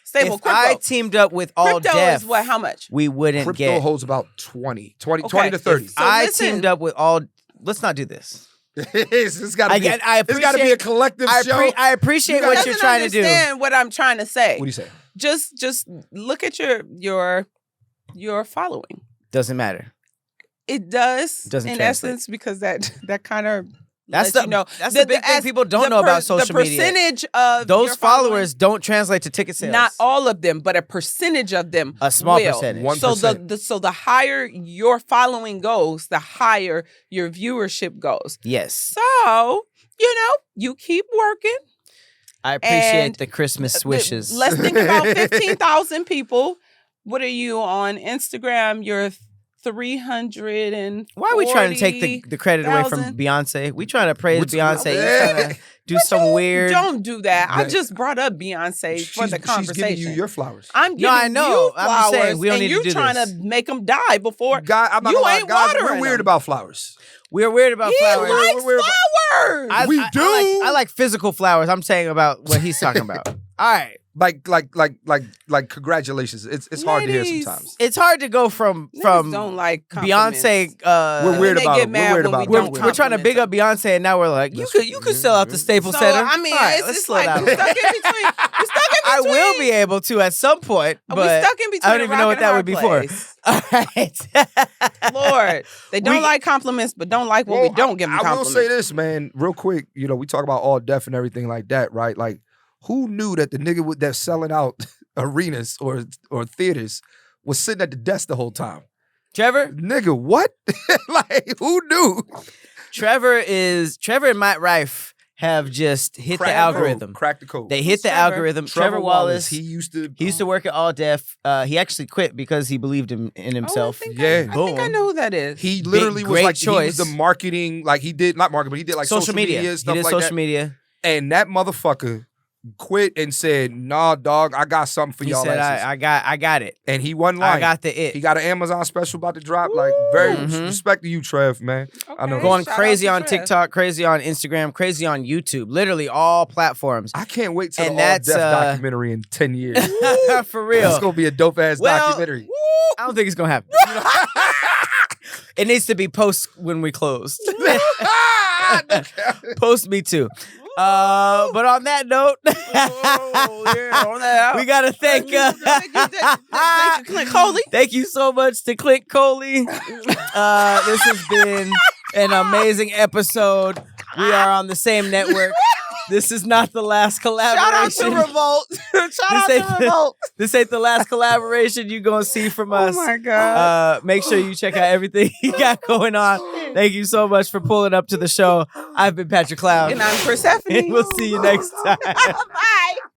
Staples. if Crypto. I teamed up with all Crypto Def, is what? How much? we wouldn't Crypto get. holds about 20 Okay. to 30. So I listen. teamed up with all. Let's not do this. It's got to be. I It's got to be a appreciate- collective show. I appreciate You what Doesn't you're trying to do. understand what I'm trying to say. What do you say? Just look at your following. Doesn't matter. It does Doesn't in translate. essence because that kind of That's lets the you know. that's the big thing people don't know about social the media. percentage of Those your following, followers don't translate to ticket sales. not all of them, but a percentage of them. A small will. percentage. 1%. So the higher your following goes, the higher your viewership goes. Yes. So you keep working. I appreciate And the Christmas wishes. Let's think about 15,000 people. What are you on Instagram? You're 300 and Why are we trying to take the credit away from 40,000? Beyonce? We trying to praise What's- Beyonce. You trying to do some weird. Don't do that. I Right. just brought up Beyonce for the She's conversation. giving you your flowers. I'm giving I know. you I'm just flowers, saying, we don't and need to you're do trying this. to make them die before. God, I'm not You gonna lie, ain't guys, watering we're weird them. about flowers. We're weird about He flowers. likes We're- flowers. We I do. I like physical flowers. I'm saying about what he's talking about. All right. Like congratulations. It's hard to hear Ladies. sometimes. It's hard to go from Niggas don't like compliments. Beyonce. We're weird they about get it. mad We're weird when we about it. don't We're trying to big up Beyonce, and now we're like, you could sell out the Staples So Center. I mean, All right, it's let's just slow like down. we're stuck in between. We're stuck in I between. will be able to at some point, We're but stuck in between. I don't even know what that would be for. All right. Lord, they don't We- like compliments, but don't like when we don't give them I will compliments. say this, man, real quick. We talk about all deaf and everything like that, right? Like, who knew that the nigga that's selling out arenas or theaters was sitting at the desk the whole time? Trevor Nigga, what? Like, who knew? and Matt Rife have just hit the algorithm. Crack the code. They hit the Trevor? algorithm. Trevor Wallace. He used to work at All Deaf. He actually quit because he believed in himself. I think Yeah. I think I know who that is. He literally was great like he was choice. the marketing, like he did not marketing, but he did like social media stuff He did like social that. media. And that motherfucker quit and said, "Nah, dog, I got something for He y'all." said, asses." I got it. And he wasn't lying. I got the it. He got an Amazon special about to drop. Like, very Mhm. respect to you, Trev, man. I know. Okay. Going Shout out crazy to on Trev. TikTok, crazy on Instagram, crazy on YouTube. Literally all platforms. I can't wait till And the All that's, Deaf documentary in 10 years. For real. It's gonna be a dope ass documentary. I don't think it's gonna happen. It needs to be post when we closed. Post me too. But on that note, we gotta thank Thank you, Clint Coley. Thank you so much to Clint Coley. This has been an amazing episode. We are on the same network. This is not the last collaboration. Shout out to Revolt. Shout out ain't to Revolt. This ain't the last collaboration you're gonna see from us. Oh my God. Make sure you check out everything he got going on. Thank you so much for pulling up to the show. I've been Patrick Cloud. And I'm Persephanie. And we'll see you next time. Bye.